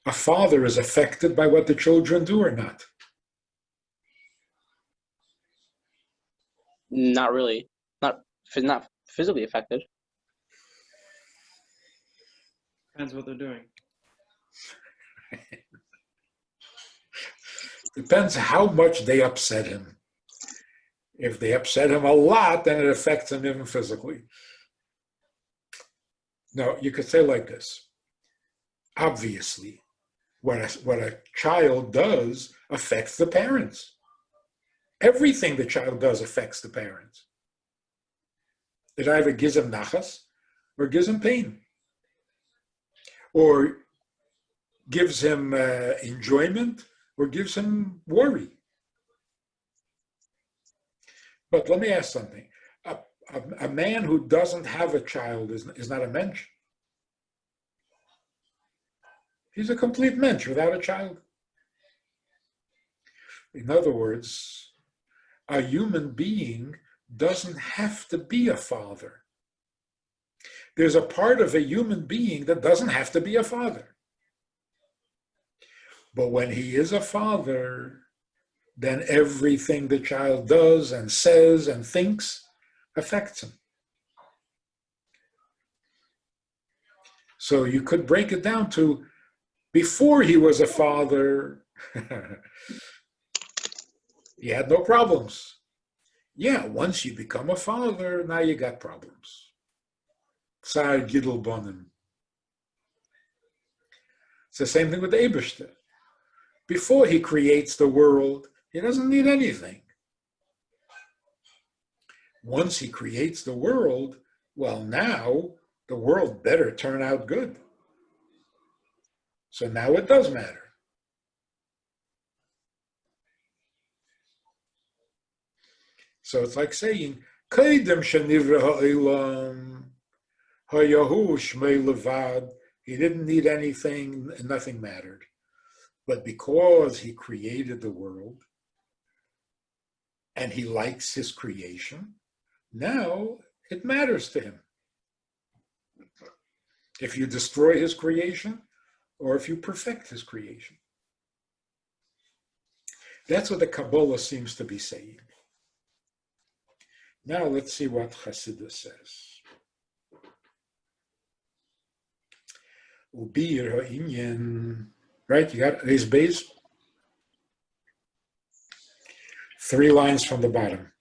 A father is affected by what the children do or not. Not really. Not physically affected. Depends what they're doing. Depends how much they upset him. If they upset him a lot, then it affects him even physically. No, you could say like this. Obviously, what a child does affects the parents. Everything the child does affects the parents. It either gives him nachas or gives him pain, or gives him enjoyment or gives him worry. But let me ask something. A man who doesn't have a child is not a mensch. He's a complete mensch without a child. In other words, a human being doesn't have to be a father. There's a part of a human being that doesn't have to be a father. But when he is a father, then everything the child does and says and thinks affects him. So you could break it down to, before he was a father, he had no problems. Yeah, once you become a father, now you got problems. Tsar Gidel Bonim. It's the same thing with the Eibishter. Before he creates the world, he doesn't need anything. Once he creates the world, well, now the world better turn out good. So now it does matter. So it's like saying, Kaidem shenivra ha'olam, hayahu shmei levad. He didn't need anything, nothing mattered. But because he created the world, and he likes his creation, now it matters to him. If you destroy his creation, or if you perfect his creation. That's what the Kabbalah seems to be saying. Now let's see what Chassidus says. Ubir ha'inyan, right? You got this base? 3 lines from the bottom.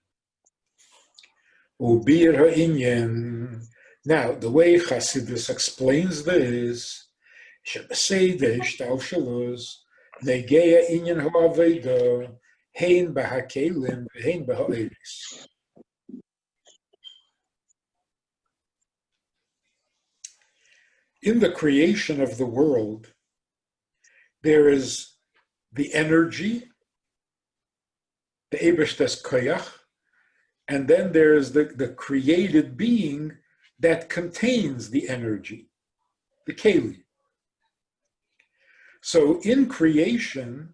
Ubir ha'inyan. Now, the way Chassidus explains this, שבסדר השתלשלוס נגיע עניין העבודה הן בהכלים והן בהארץ. In the creation of the world, there is the energy, the Eibishter's koyach, and then there is the created being that contains the energy, the keli. So in creation,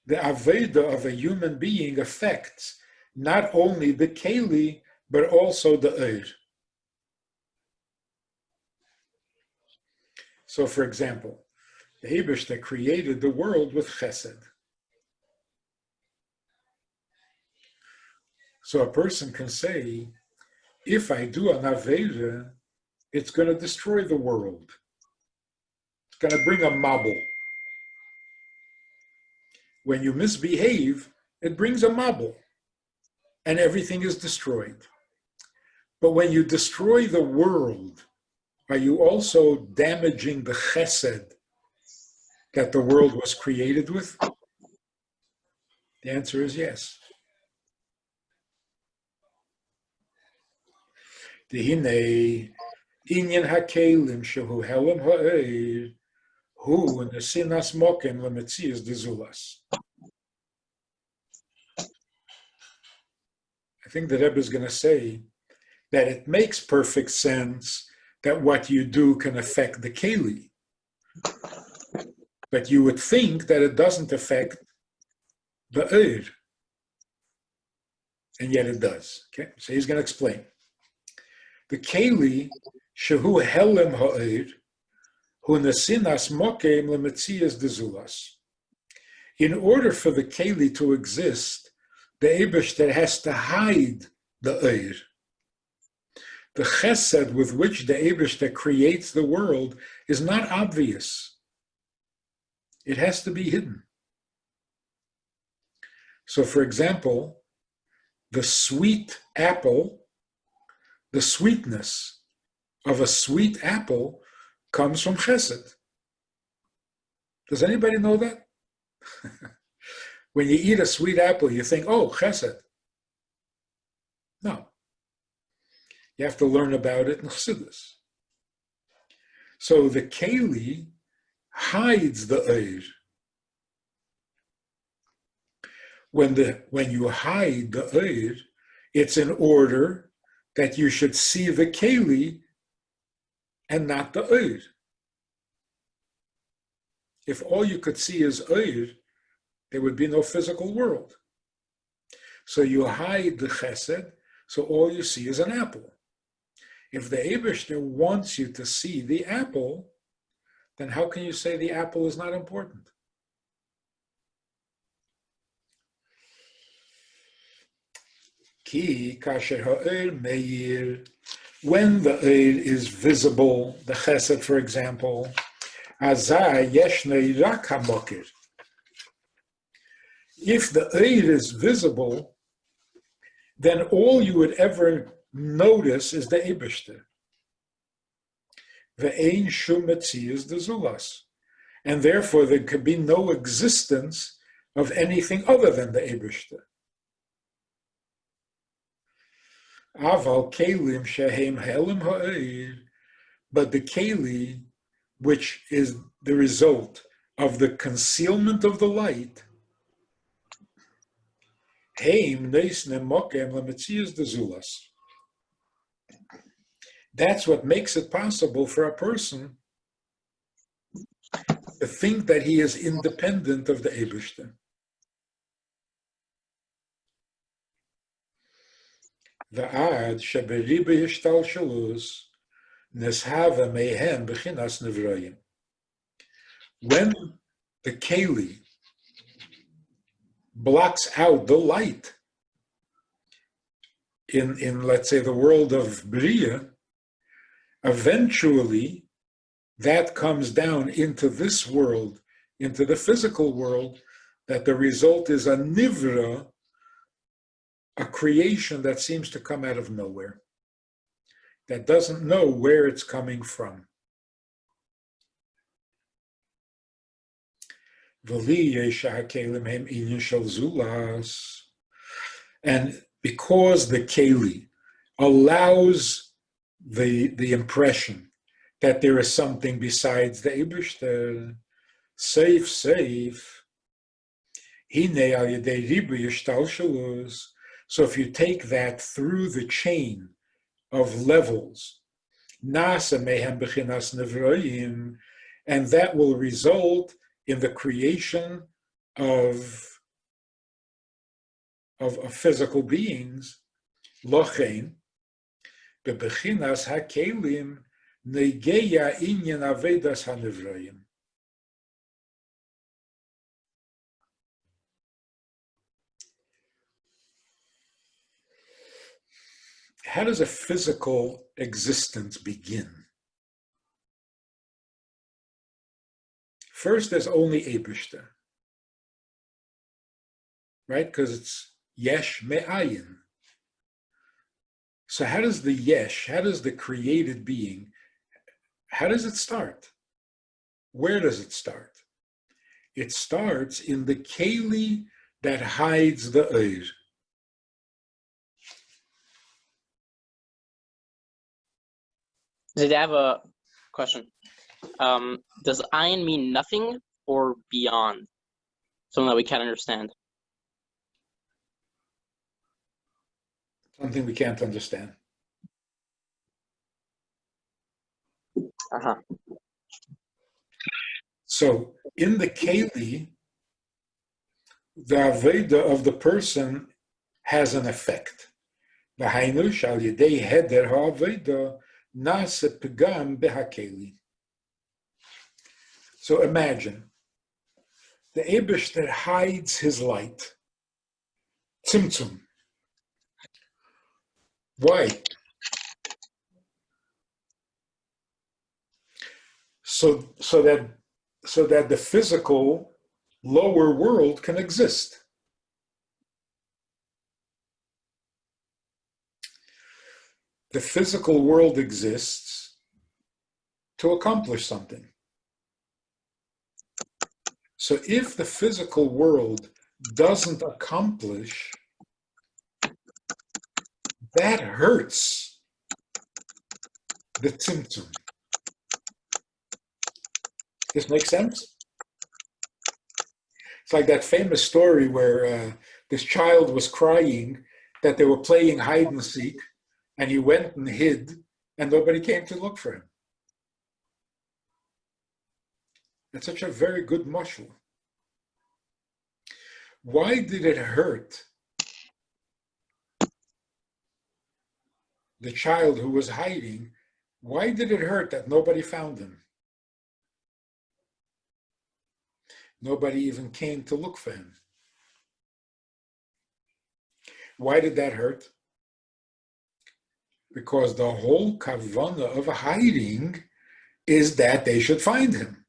the Aveda of a human being affects not only the keli, but also the eir. So for example, the Eibishter created the world with chesed. So a person can say, if I do an Aveda, it's going to destroy the world. It's going to bring a mabul. When you misbehave, it brings a mabul, and everything is destroyed. But when you destroy the world, are you also damaging the chesed that the world was created with? The answer is yes. Dehine inyan hakelim shehu helam ha'eir hu nesinas mokem lemetzias dezulas. I think the Rebbe is going to say that it makes perfect sense that what you do can affect the keli, but you would think that it doesn't affect the eir, and yet it does. Okay, so he's going to explain. The keli shehu helem ha'eir hu nesinas mokem lemetzias dezulas. In order for the keli to exist, the Eibishter has to hide the Eir. The chesed with which the Eibishter creates the world is not obvious. It has to be hidden. So, for example, the sweet apple, the sweetness of a sweet apple comes from chesed. Does anybody know that? When you eat a sweet apple, you think, oh, chesed. No. You have to learn about it in Chassidus. So the keli hides the eir. When you hide the eir, it's in order that you should see the keli and not the eir. If all you could see is eir, there would be no physical world. So you hide the chesed, so all you see is an apple. If the Eibishter wants you to see the apple, then how can you say the apple is not important? Ki kasher ha'er meir, when the eir is visible, the chesed, for example, azai yeshnei rak hamokir. If the eir is visible, then all you would ever notice is the Eibishter. Ve'ein shum metzias de zulas. And therefore there could be no existence of anything other than the Eibishter. Aval kelim shehem helim ha'eir, but the keli, which is the result of the concealment of the light, heim neisne mokem lemetzias de zulas. That's what makes it possible for a person to think that he is independent of the Eibishter. Va'ad sheberibe yishtalshalus neshava mehem bechinas nevroyim. When the keli blocks out the light in let's say, the world of Bria, eventually that comes down into this world, into the physical world, that the result is a nivra, a creation that seems to come out of nowhere, that doesn't know where it's coming from. And because the keli allows the impression that there is something besides the Eibishter, safe. So if you take that through the chain of levels, and that will result in the creation of physical beings, lochein, bebechinas hakelim negeya inyan avedas hanevroyim. How does a physical existence begin? First, there's only Eibishter, right? Because it's yesh me'ayin. So how does the yesh, how does the created being, how does it start? Where does it start? It starts in the keli that hides the eir. Did I have a question? Does ayin mean nothing or beyond? Something that we can't understand. Something we can't understand. Uh-huh. So in the keli, the aveda of the person has an effect. V'hainu shal yedei heder ha'aveda nase pegam behakeli. So imagine, the Eibishter hides his light. tzimtzum. Why? So that the physical lower world can exist. The physical world exists to accomplish something. So if the physical world doesn't accomplish, that hurts the tzimtzum. This makes sense? It's like that famous story where this child was crying that they were playing hide and seek, and he went and hid, and nobody came to look for him. That's such a very good mashal. Why did it hurt the child who was hiding? Why did it hurt that nobody found him? Nobody even came to look for him. Why did that hurt? Because the whole kavanah of hiding is that they should find him.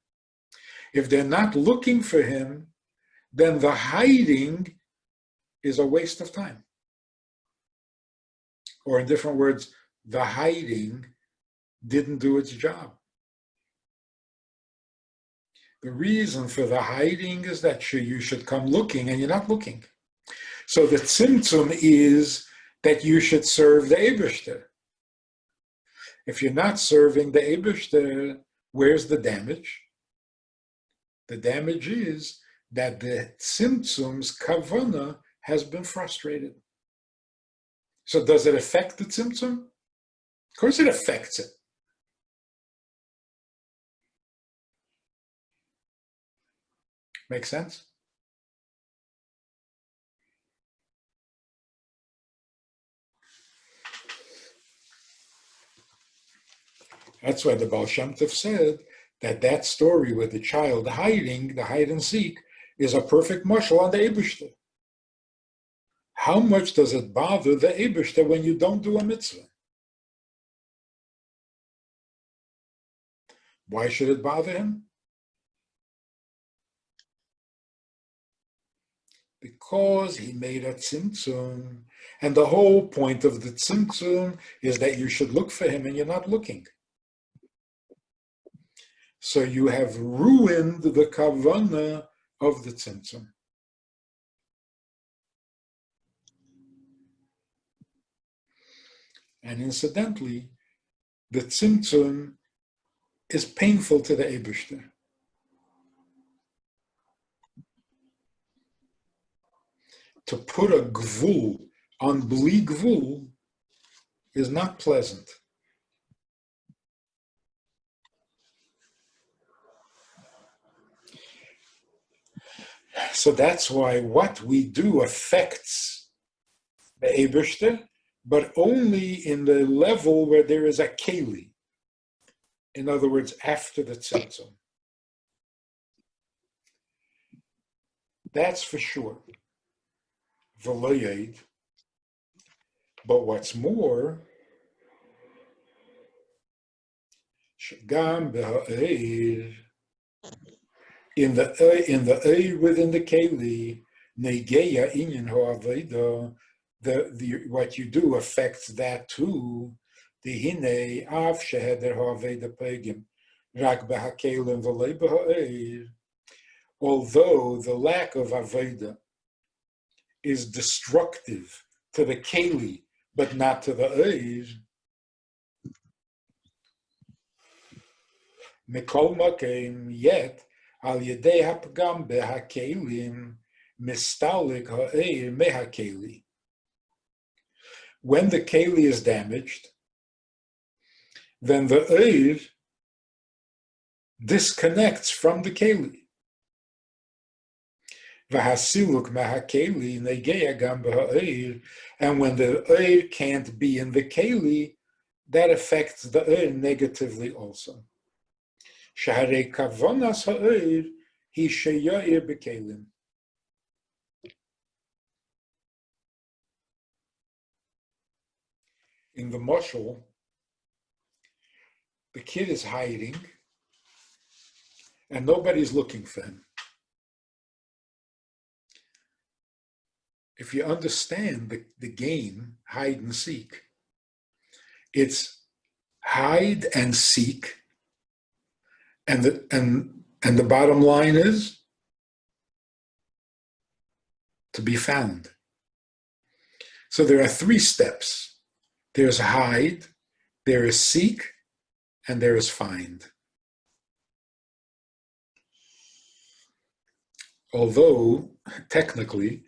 If they're not looking for him, then the hiding is a waste of time. Or in different words, the hiding didn't do its job. The reason for the hiding is that you should come looking, and you're not looking. So the tzimtzum is that you should serve the Eibishter. If you're not serving the Eibishter, where's the damage? The damage is that the tzimtzum's kavanah has been frustrated. So does it affect the tzimtzum? Of course it affects it. Make sense? That's why the Baal Shem Tov said that story with the child hiding, the hide and seek, is a perfect mashal on the Eibishter. How much does it bother the Eibishter when you don't do a mitzvah? Why should it bother him? Because he made a tzimtzum, and the whole point of the tzimtzum is that you should look for him and you're not looking. So you have ruined the kavanah of the tzimtzum. And incidentally, the tzimtzum is painful to the Eibishter. To put a gvul on bli gvul is not pleasant. So that's why what we do affects the Eibishter, but only in the level where there is a keli. In other words, after the tzimtzum. That's for sure. V'lo. But what's more, shagam b'ha'eir, in the eir within the keli, negeya inyan ha'aveda, what you do affects that too. The hine av sheheder ha'aveda pegim, rak b'ha'kelim v'lei b'ha'eir. Although the lack of aveda is destructive to the keli, but not to the eir. Mikol makeim, yet al yedei hapgam behakelim mistalik ha'eir mehakeli. When the keli is damaged, then the eir disconnects from the keli. V'hasiluk mehakeli negeya gam b'ha'eir, and when the eir can't be in the keli, that affects the eir negatively also. Shaharei kavonas ha'eir hi sheyair b'kelim. in the mashal, the kid is hiding and nobody's looking for him. If you understand the game, hide and seek, it's hide and seek, and the bottom line is to be found. So there are three steps. There's hide, there is seek, and there is find. Although, technically,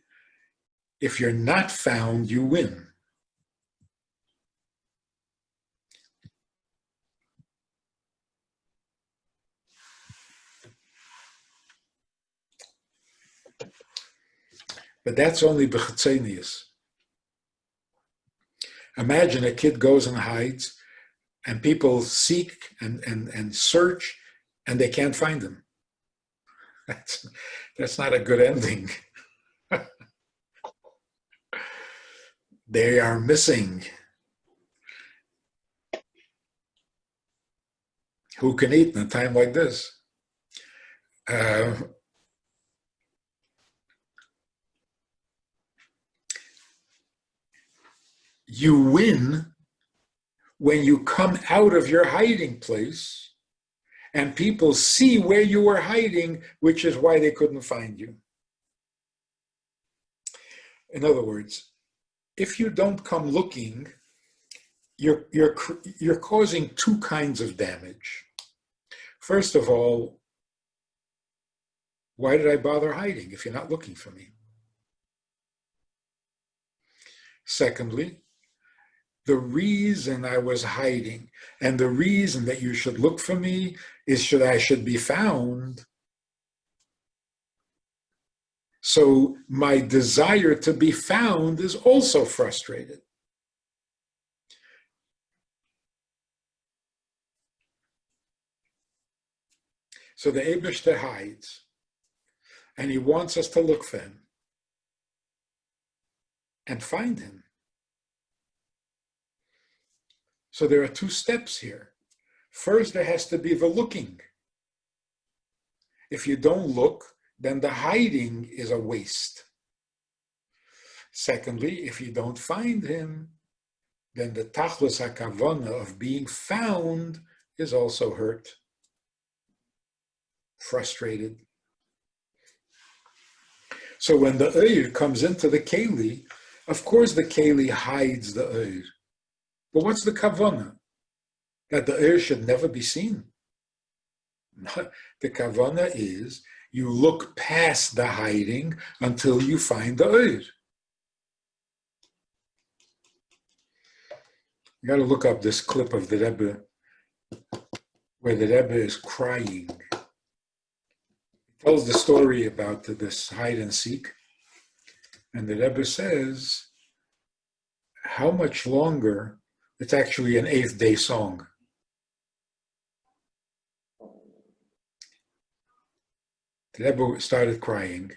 if you're not found, you win. But that's only b'chatzenius. Imagine a kid goes and hides, and people seek and search, and they can't find him. That's not a good ending. They are missing. Who can eat in a time like this? You win when you come out of your hiding place and people see where you were hiding, which is why they couldn't find you. In other words, if you don't come looking, you're causing two kinds of damage. First of all, why did I bother hiding if you're not looking for me? Secondly, the reason I was hiding and the reason that you should look for me is I should be found. So my desire to be found is also frustrated. So the Eibishter hides, and he wants us to look for him and find him. So there are two steps here. First, there has to be the looking. If you don't look, then the hiding is a waste. Secondly, if you don't find him, then the tachlis hakavana of being found is also hurt, frustrated. So when the Eir comes into the Keli, of course the Keli hides the Eir. But what's the kavana? That the Eir should never be seen. The kavana is you look past the hiding until you find the Eir. You got to look up this clip of the Rebbe, where the Rebbe is crying. He tells the story about this hide and seek, and the Rebbe says, how much longer? It's actually an 8th day song. The Rebbe started crying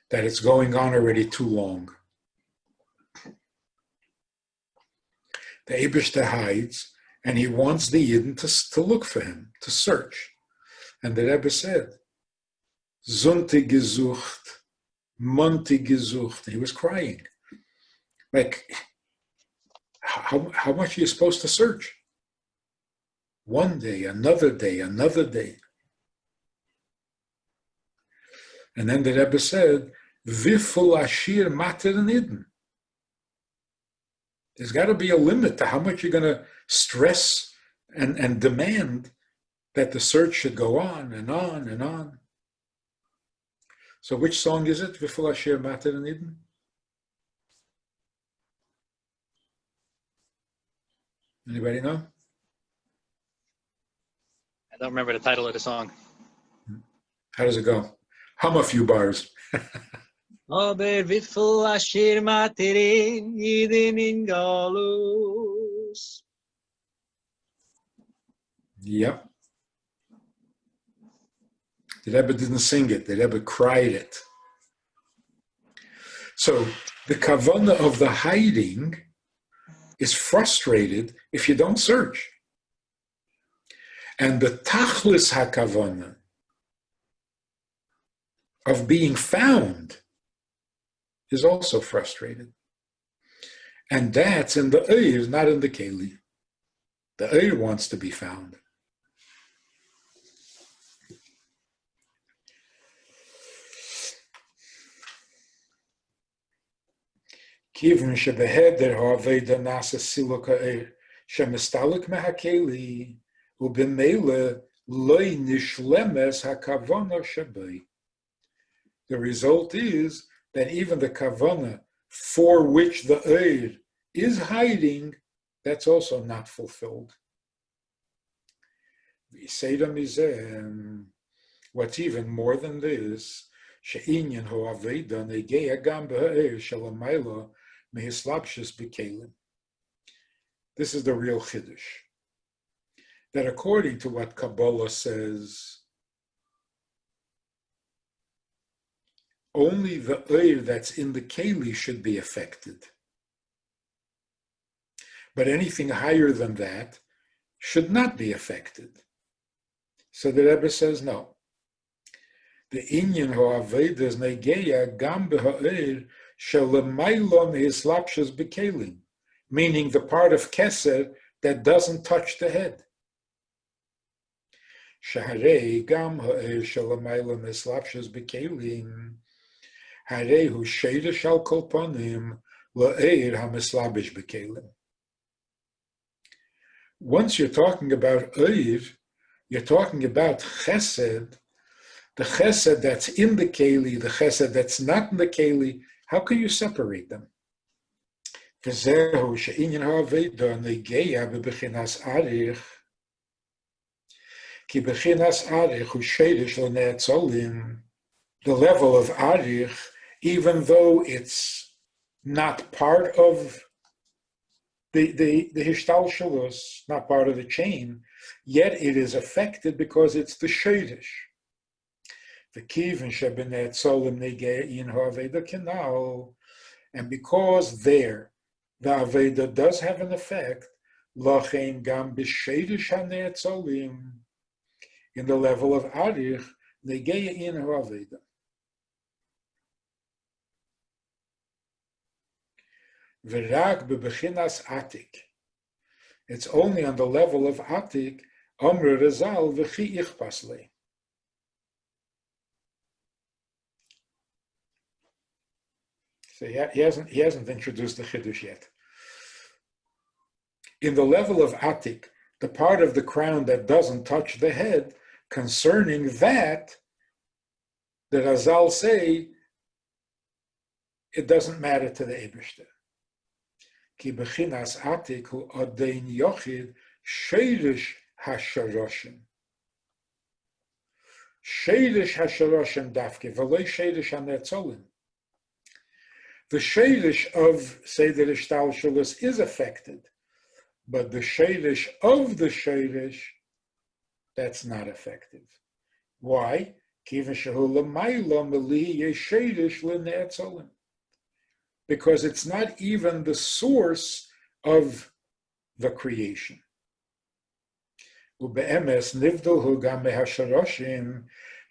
that it's going on already too long. The Eibishter hides, and he wants the Yidden to look for him, to search. And the Rebbe said, Zunte gesucht, Monte gesucht. He was crying. Like, how much are you supposed to search? One day, another day, another day. And then the Rebbe said, Viful ashir mater nidden. There's got to be a limit to how much you're going to stress and demand that the search should go on and on and on. So which song is it? Viful ashir mater nidden? Anybody know? I don't remember the title of the song. How does it go? Hum a few bars. Aber wieviel Ashir Materim Yidin in Galus. Yep. The Rebbe didn't sing it. The Rebbe cried it. So the kavana of the hiding is frustrated if you don't search. And the tachlis hakavana of being found is also frustrated. And that's in the Eir, not in the Keli. The Eir wants to be found. Kivin shebeheder ha'aveda nasa siluka Eir shemestalik mehakeli ubimele loy nishlemes hakavana shebei. The result is that even the kavana for which the Eir is hiding, that's also not fulfilled. What's even more than this, this is the real chiddush. That according to what Kabbalah says, only the Eir that's in the Keli should be affected. But anything higher than that should not be affected. So the Rebbe says no. The inyan ha'avedas negeya gam b'ha'eir shelemaylon hislapshus b'kelim, meaning the part of keser that doesn't touch the head. Shaharei gam ha'eir shelemaylon hislapshus b'kelim harei hu sheira shal kol panim la'eir ha'mislabish b'kelim. Once you're talking about Eir, you're talking about Chesed, the Chesed that's in the Keli, the Chesed that's not in the Keli. How can you separate them? The level of Arich, even though it's not part of the Hishtalshalus, not part of the chain, yet it is affected because it's the Shadish. The Kivin Shebenet Solim Negein Haveda Canal, and because there the Aveda does have an effect, Lachain Gam B'Shadish Hanet Solim, in the level of Arich, Negein Haveda. V'rak bebechinas atik. It's only on the level of atik. Amr Rezal v'chi ichpasle. So he hasn't introduced the chiddush yet. In the level of atik, the part of the crown that doesn't touch the head, concerning that, the Razal say it doesn't matter to the Eibishter. Ki bechinas atik hu adein yochid sheirish hasharoshim. Sheirish hasharoshim dafke, v'loi sheirish hanetzolim. The sheirish of Seder Ishtalshalus is affected, but the sheirish of the sheirish, that's not effective. Why? Kivin shehu l'maylo melihi sheirish l'ne'etzolim. Because it's not even the source of the creation. Ube'emes nivdulhu gam mehasharoshim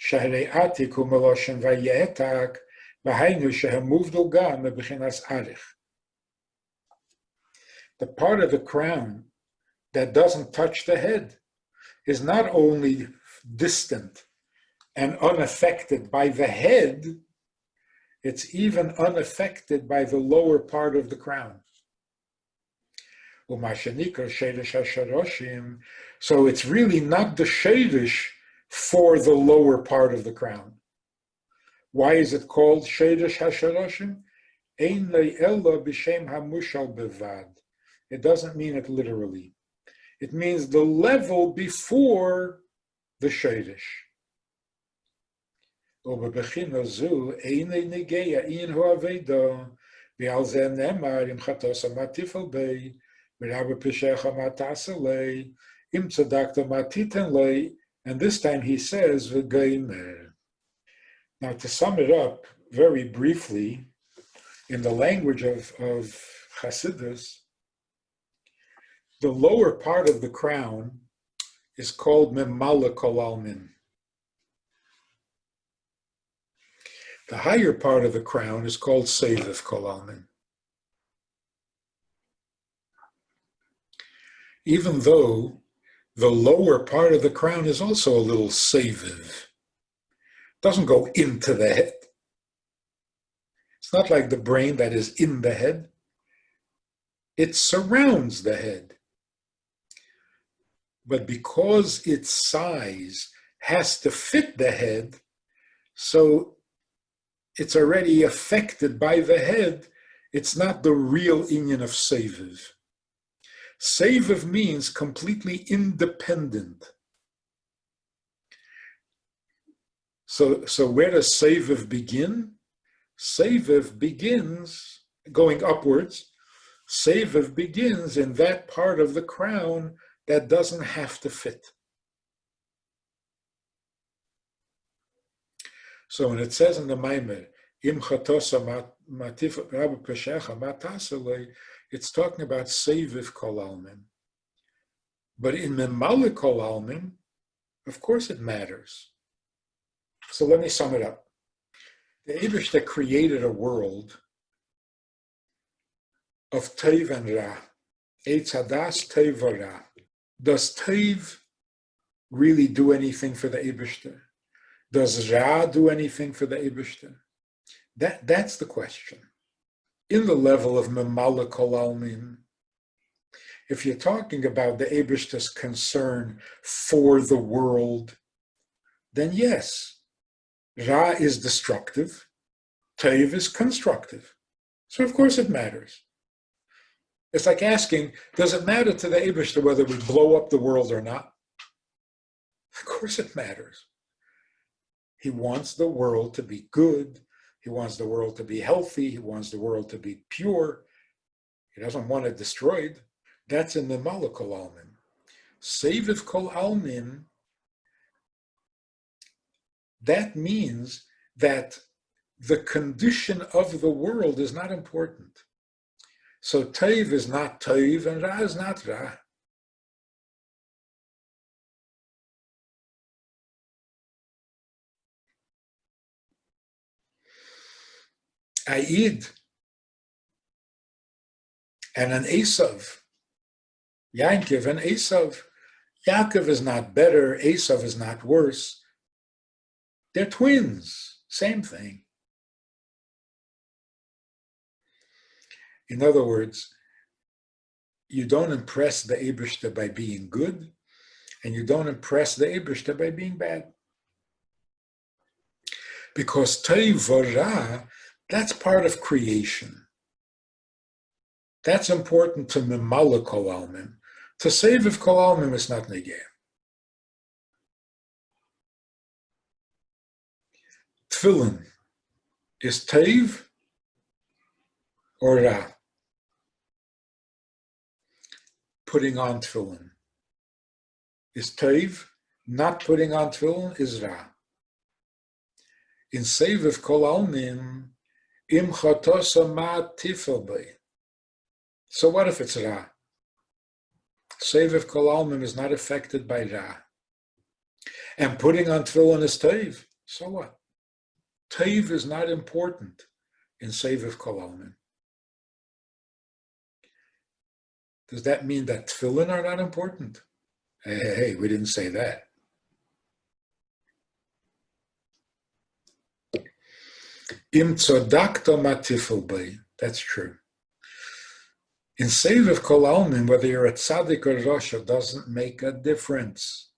shahrei atik hu meloshim vayetak v'hainu shehemuvdul gam mebechinas arich. The part of the crown that doesn't touch the head is not only distant and unaffected by the head, it's even unaffected by the lower part of the crown. So it's really not the shadish for the lower part of the crown. Why is it called shadish hasharoshim? It doesn't mean it literally. It means the level before the shadish. ובבחינה זו איני נגע אין העבודה, ועל זה נאמר אם חטאת מה תפעל בי, ורב פשעך מה תעשה לי, אם צדקת מה תיתן לי, and this time he says v'geimer. Now to sum it up very briefly, in the language of Chassidus, The lower part of the crown is called memala kol almin. The higher part of the crown is called seviv kol almin. Even though the lower part of the crown is also a little seviv. Doesn't go into the head. It's not like the brain that is in the head. It surrounds the head. But because its size has to fit the head, so it's already affected by the head, it's not the real inyan of seviv. Seviv means completely independent. So where does seviv begin? Seviv begins going upwards. Seviv begins in that part of the crown that doesn't have to fit. So when it says in the Maimer, Im chatosa matif rabu peshecha matasalei, it's talking about seviv kol almin. But in memale kol almin, of course it matters. So let me sum it up. The Eibishter created a world of Teiv and Ra. Eitz hadas, Teiv Ra. Does Teiv really do anything for the Eibishter? Does Ra do anything for the Eibishter? That's the question. In the level of memala kol almin, if you're talking about the Eibishter's concern for the world, then yes, Ra is destructive, Teiv is constructive. So of course it matters. It's like asking, does it matter to the Eibishter whether we blow up the world or not? Of course it matters. He wants the world to be good. He wants the world to be healthy. He wants the world to be pure. He doesn't want it destroyed. That's in the memala kol almin. Seviv kol almin, that means that the condition of the world is not important. So Teiv is not Teiv and Ra is not Ra. Aid and an Esav, Yaakov and Esav. Yaakov is not better, Esav is not worse. They're twins, same thing. In other words, you don't impress the Eibishter by being good, and you don't impress the Eibishter by being bad. Because Teiv Ra, that's part of creation. That's important to memala kol almin. To seviv kol almin is not negeh. Tefillin is Teiv or Ra. Putting on tefillin is Teiv. Not putting on tefillin is Ra. In seviv kol almin, im chatosa ma tifel bei. So what if it's Ra? Seviv kol almin is not affected by Ra. And putting on tefillin is Teiv. So what? Teiv is not important in seviv kol almin. Does that mean that tefillin are not important? Hey, we didn't say that. Im tzodakta ma tifel bei. That's true. In seviv kol almin, whether you're a tzaddik or rasha doesn't make a difference.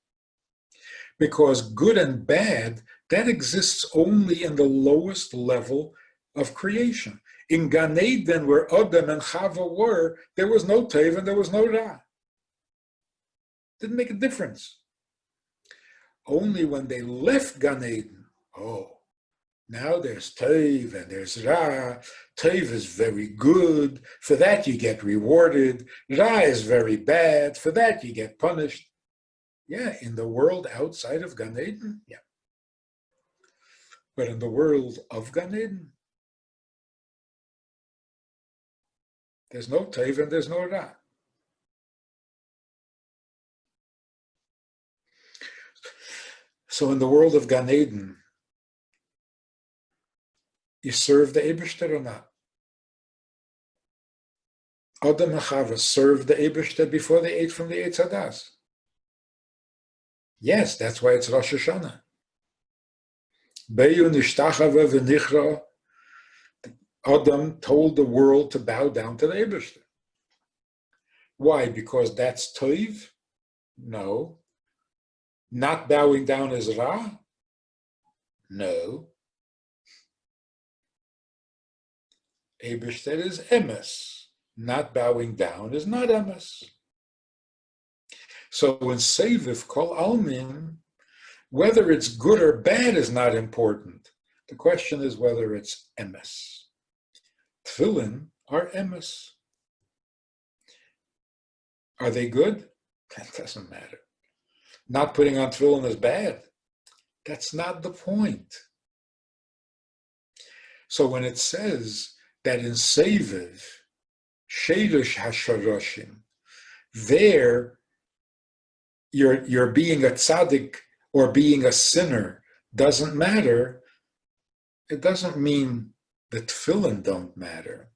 Because good and bad, that exists only in the lowest level of creation. In Gan Eden, where Adam and Chava were, there was no Teiv and there was no Ra. Didn't make a difference. Only when they left Gan Eden, now there's Teiv and there's Ra. Teiv is very good. For that you get rewarded. Ra is very bad. For that you get punished. Yeah, in the world outside of Gan Eden, yeah. But in the world of Gan Eden, there's no Teiv and there's no Ra. So in the world of Gan Eden, you serve the Eibishter or not? Adam and Chava served the Eibishter before they ate from the Eitz Hadas. Yes, that's why it's Rosh Hashanah. Beyu nishtachava v'nichra. Adam told the world to bow down to the Eibishter. Why? Because that's toiv? No. Not bowing down is ra? No. Eibishter is emes. Not bowing down is not emes. So in Seviv Kol Almin, whether it's good or bad is not important. The question is whether it's emes. Tefillin are emes. Are they good? That doesn't matter. Not putting on tefillin is bad. That's not the point. So when it says that in Seviv, Sheidush Hasharoshim, there you're being a tzaddik or being a sinner doesn't matter, it doesn't mean that tefillin don't matter.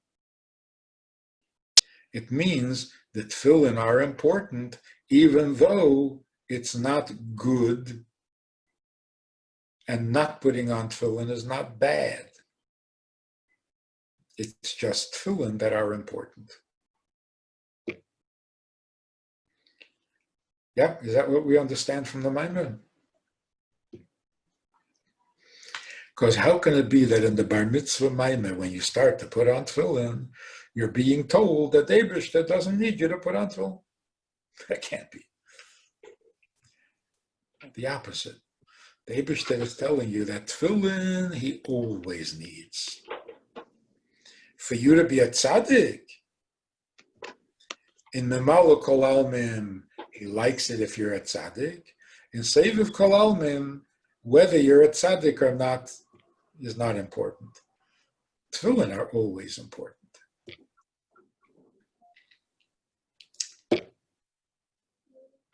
It means that tefillin are important even though it's not good, and not putting on tefillin is not bad. It's just tefillin that are important. Yeah, is that what we understand from the Maimon? Because how can it be that in the Bar Mitzvah Maimon, when you start to put on tefillin, you're being told that Eibishter doesn't need you to put on tefillin? That can't be. The opposite. The Eibishter is telling you that tefillin he always needs. For you to be a tzaddik, in Memalo Kol Almim, he likes it if you're a tzaddik. In Seviv Kol Almim, whether you're a tzaddik or not is not important. Tefillin are always important. Can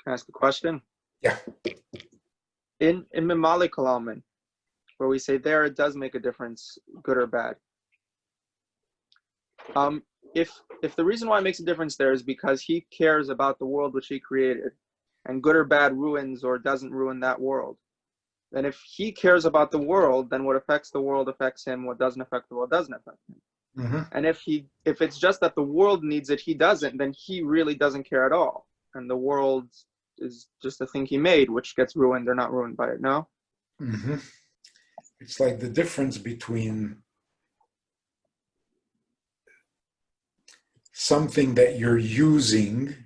I ask a question? Yeah. In Mimali Kalaman, where we say there it does make a difference, good or bad. If the reason why it makes a difference there is because he cares about the world which he created, and good or bad ruins or doesn't ruin that world, then if he cares about the world, then what affects the world affects him, what doesn't affect the world doesn't affect him. Mm-hmm. And if it's just that the world needs it, he doesn't, then he really doesn't care at all. And the world is just a thing he made, which gets ruined or not ruined by it, no? Mm-hmm. It's like the difference between something that you're using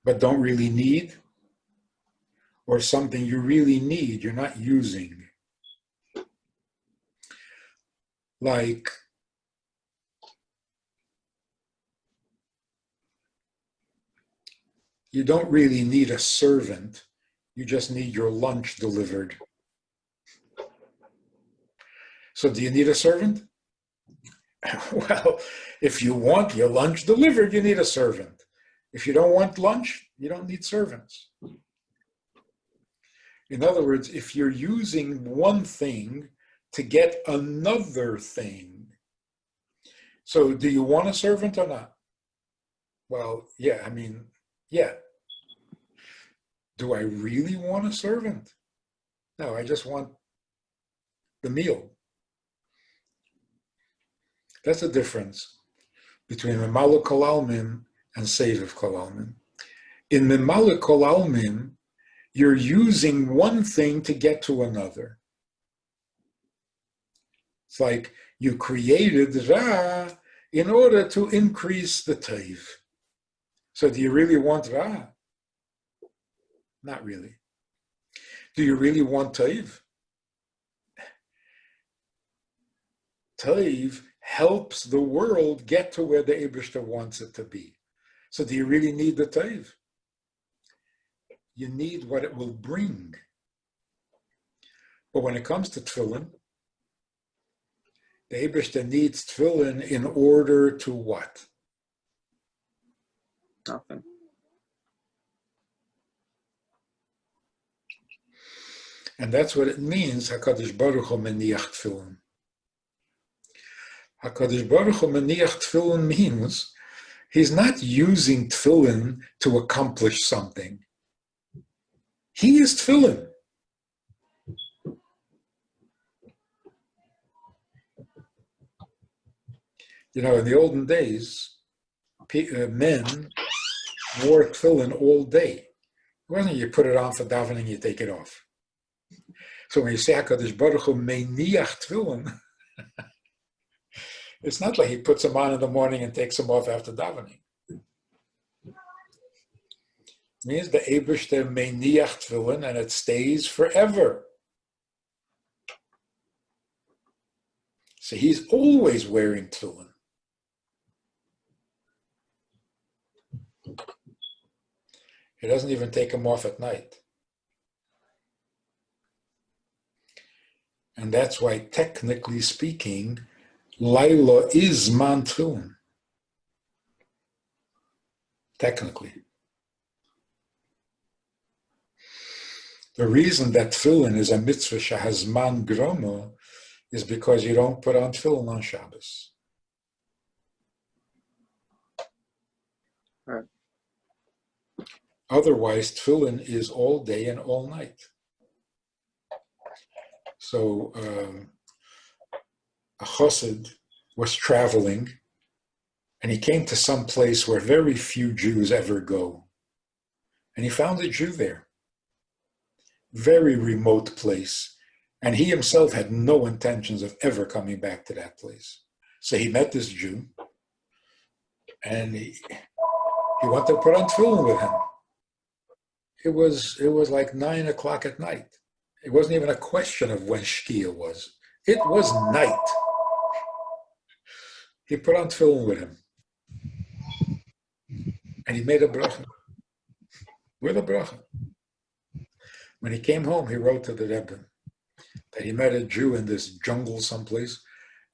but don't really need, or something you really need, you're not using. Like, you don't really need a servant, you just need your lunch delivered. So do you need a servant? Well, if you want your lunch delivered, you need a servant. If you don't want lunch, you don't need servants. In other words, if you're using one thing to get another thing, so do you want a servant or not? Well, yeah, yeah. Do I really want a servant? No, I just want the meal. That's the difference between Memalo Kol Almin and Seviv Kol Almin. In Memalo Kol Almin, you're using one thing to get to another. It's like you created Ra in order to increase the Teiv. So do you really want Ra? Not really. Do you really want Teiv? Teiv helps the world get to where the Eibishter wants it to be. So do you really need the Teiv? You need what it will bring. But when it comes to tefillin, the Eibishter needs tefillin in order to what? Nothing. And that's what it means, HaKadosh Baruch Hu meniach tefillin. HaKadosh Baruch Hu meniach tefillin means he's not using tefillin to accomplish something. He is tefillin. You know, in the olden days, men wore tefillin all day. It wasn't you put it on for davening, you take it off. So when you say HaKadosh Baruch Hu meniach tefillin, it's not like he puts them on in the morning and takes them off after davening. It means the Eibishter meniach tefillin, and it stays forever. So he's always wearing tefillin. He doesn't even take them off at night. And that's why, technically speaking, Laila is man tefillin. Technically. The reason that tefillin is a mitzvah shehazman groma is because you don't put on tefillin on Shabbos. Right. Otherwise, tefillin is all day and all night. So a chassid was traveling, and he came to some place where very few Jews ever go. And he found a Jew there. Very remote place. And he himself had no intentions of ever coming back to that place. So he met this Jew, and he wanted to put on tefillin with him. It was like 9 o'clock at night. It wasn't even a question of when Shkia was. It was night. He put on tefillin with him. And he made a bracha. With a bracha. When he came home, he wrote to the Rebbe that he met a Jew in this jungle someplace,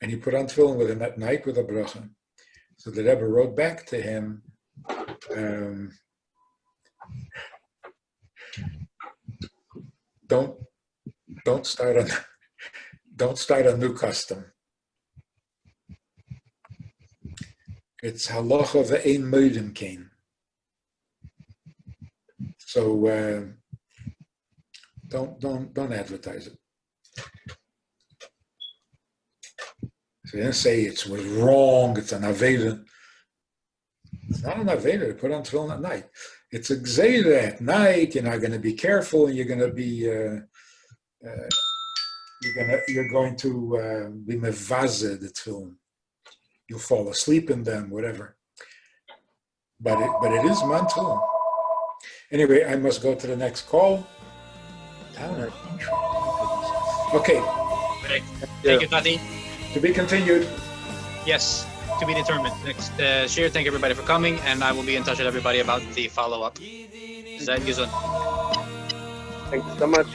and he put on tefillin with him at night with a bracha. So the Rebbe wrote back to him, don't start a new custom. It's halacha ve'ein moedim kain. So don't advertise it. So you didn't say it was wrong. It's an aveda. It's not an aveda to put on tefillin at night. It's a gzeira at night. You're not going to be careful, and you're going to be be mevazeh the tefillin. You'll fall asleep in them, whatever. But it is man tefillin. Anyway, I must go to the next call. Town or country? Okay. Thank you, Tati. To be continued. Yes, to be determined. Next, share. Thank everybody for coming, and I will be in touch with everybody about the follow-up. Seid gesund. Thank you so much.